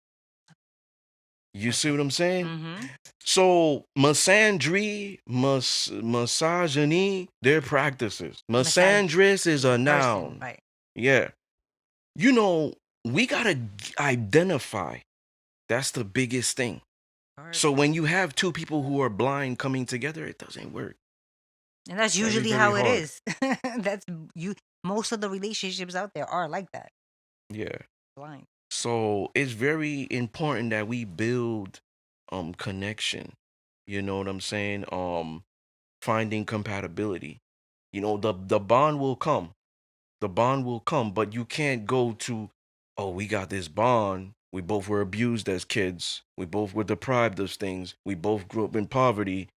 You see
Perfect.
what I'm saying?
Mm-hmm.
So misandry, misogyny, they're practices.
Misog
Misandrist is
is a
a
person,
noun.
right?
Yeah. You know, we gotta identify. That's the biggest thing.
Hard.
So when you have two people who are blind coming together, it doesn't work.
And that's
Very,
usually
very
how it
hard.
is. That's you. Most of the relationships out there are like that.
Yeah.
Blind.
So it's very important that we build connection. You know what I'm saying? Finding compatibility. You know, the bond will come. The bond will come, but you can't go to, oh, we got this bond. We both were abused as kids. We both were deprived of things. We both grew up in poverty.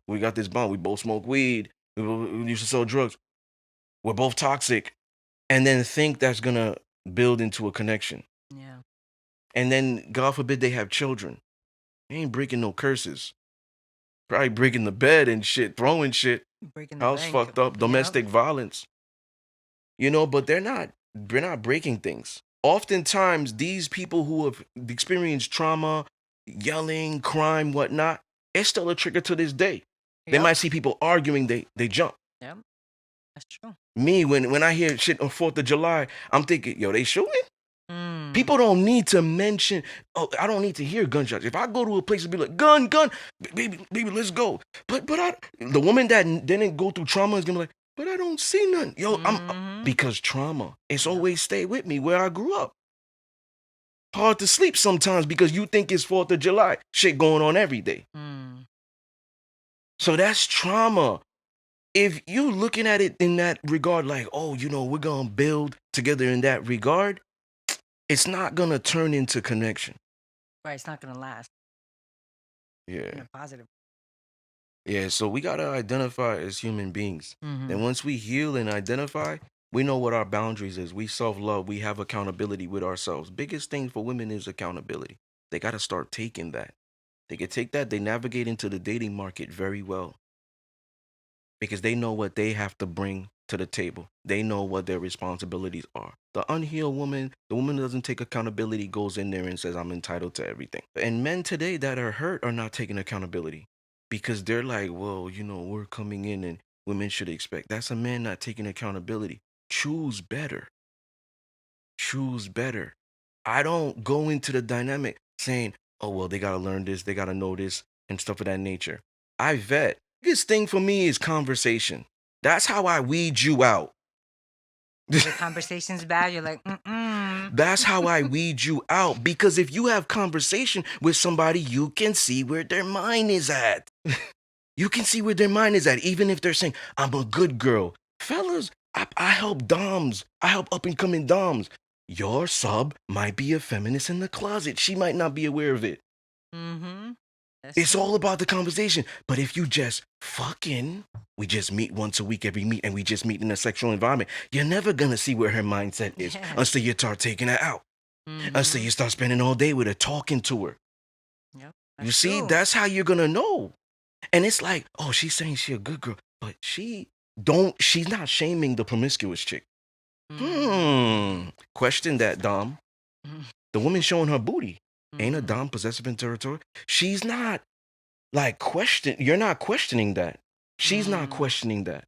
We got this bond. We both smoke weed. We used to sell drugs. We're both toxic. And then think that's going to build into a connection.
Yeah.
And then, God forbid, they have children. They ain't breaking no curses. Probably breaking the bed and shit, throwing shit,
Breaking the
house
bank.
fucked up,
Yep.
domestic violence. You know, but they're not breaking things. Oftentimes, these people who have experienced trauma, yelling, crime, whatnot, it's still a trigger to this day. They
Yep.
might see people arguing, they jump.
Yep. That's true.
Me, when I hear shit on 4th of July, I'm thinking, yo, they shooting?
Mm.
People don't need to mention, oh, I don't need to hear gunshots. If I go to a place and be like, gun, gun, baby, let's go. The woman that didn't go through trauma is gonna be like, but I don't see none. Yo,
Mm-hmm.
because trauma, it's
Yep.
always stayed with me where I grew up. Hard to sleep sometimes because you think it's 4th of July. Shit going on every day.
Mm.
So that's trauma. If you looking at it in that regard, like, oh, you know, we're gonna build together in that regard, it's not gonna turn into connection.
Right. It's not gonna last
Yeah.
in a positive.
Yeah, so we gotta identify as human beings.
Mm-hmm.
And once we heal and identify, we know what our boundaries is. We self-love, we have accountability with ourselves. Biggest thing for women is accountability. They gotta start taking that. They can take that, they navigate into the dating market very well because they know what they have to bring to the table. They know what their responsibilities are. The unhealed woman, the woman that doesn't take accountability, goes in there and says, I'm entitled to everything. And men today that are hurt are not taking accountability because they're like, well, you know, we're coming in and women should expect. That's a man not taking accountability. Choose better. Choose better. I don't go into the dynamic saying, oh, well, they got to learn this, they got to know this, and stuff of that nature. I vet. Biggest thing for me is conversation. That's how I weed you out.
The conversation's bad. You're like, mm-mm.
That's how I weed you out. Because if you have conversation with somebody, you can see where their mind is at. You can see where their mind is at, even if they're saying, I'm a good girl. Fellas, I help Doms. I help up and coming Doms. Your sub might be a feminist in the closet. She might not be aware of it.
Mm-hmm. That's
It's
true.
all about the conversation. But if you just fucking, we just meet once a week, every meet, and we just meet in a sexual environment, you're never gonna see where her mindset is
Yes.
until you start taking her out. Until
Mm-hmm.
you start spending all day with her, talking to her.
Yep.
You
That's
see,
true.
that's how you're gonna know. And it's like, oh, she's saying she a good girl, but she's not shaming the promiscuous chick.
Mm.
Question that, Dom.
Mm.
The woman showing her booty. Ain't a
Mm.
Dom possessive in territory? She's not like you're not questioning that. She's not
Mm.
questioning that.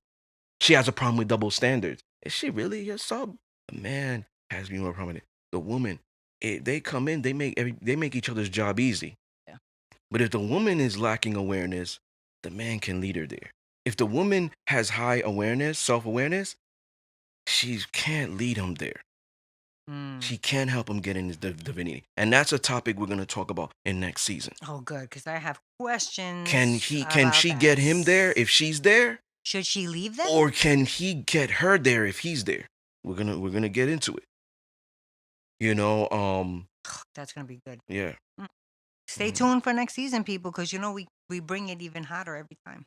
She has a problem with double standards. Is she really your sub? The man has me more prominent. The woman, they come in, they make each other's job easy.
Yeah.
But if the woman is lacking awareness, the man can lead her there. If the woman has high awareness, self-awareness, she can't lead him there.
Mm.
She can't help him get in his divinity. And that's a topic we're going to talk about in next season.
Oh, good, because I have questions
Can
about
she
that.
get him there if she's there?
Should she leave them?
Or can he get her there if he's there? We're gonna get into it. You know,
That's gonna be good.
yeah.
Mm. Stay
Mhm.
tuned for next season, people, because you know we bring it even hotter every time.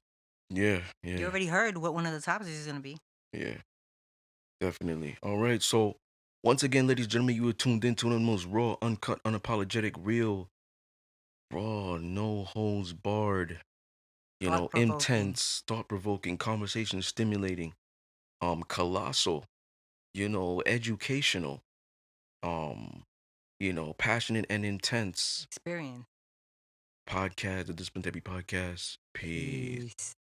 Yeah,
You
yeah,
already heard what one of the topics is gonna be.
yeah, definitely. All right, so once again, ladies and gentlemen, you were tuned into one of the most raw, uncut, unapologetic, real, raw, no holds barred, you
Thought
know,
provoking.
intense, thought-provoking, conversation stimulating, colossal, you know, educational, um, you know, passionate and intense
Experience.
podcast, the Disciplinary Podcast. Peace.
Peace.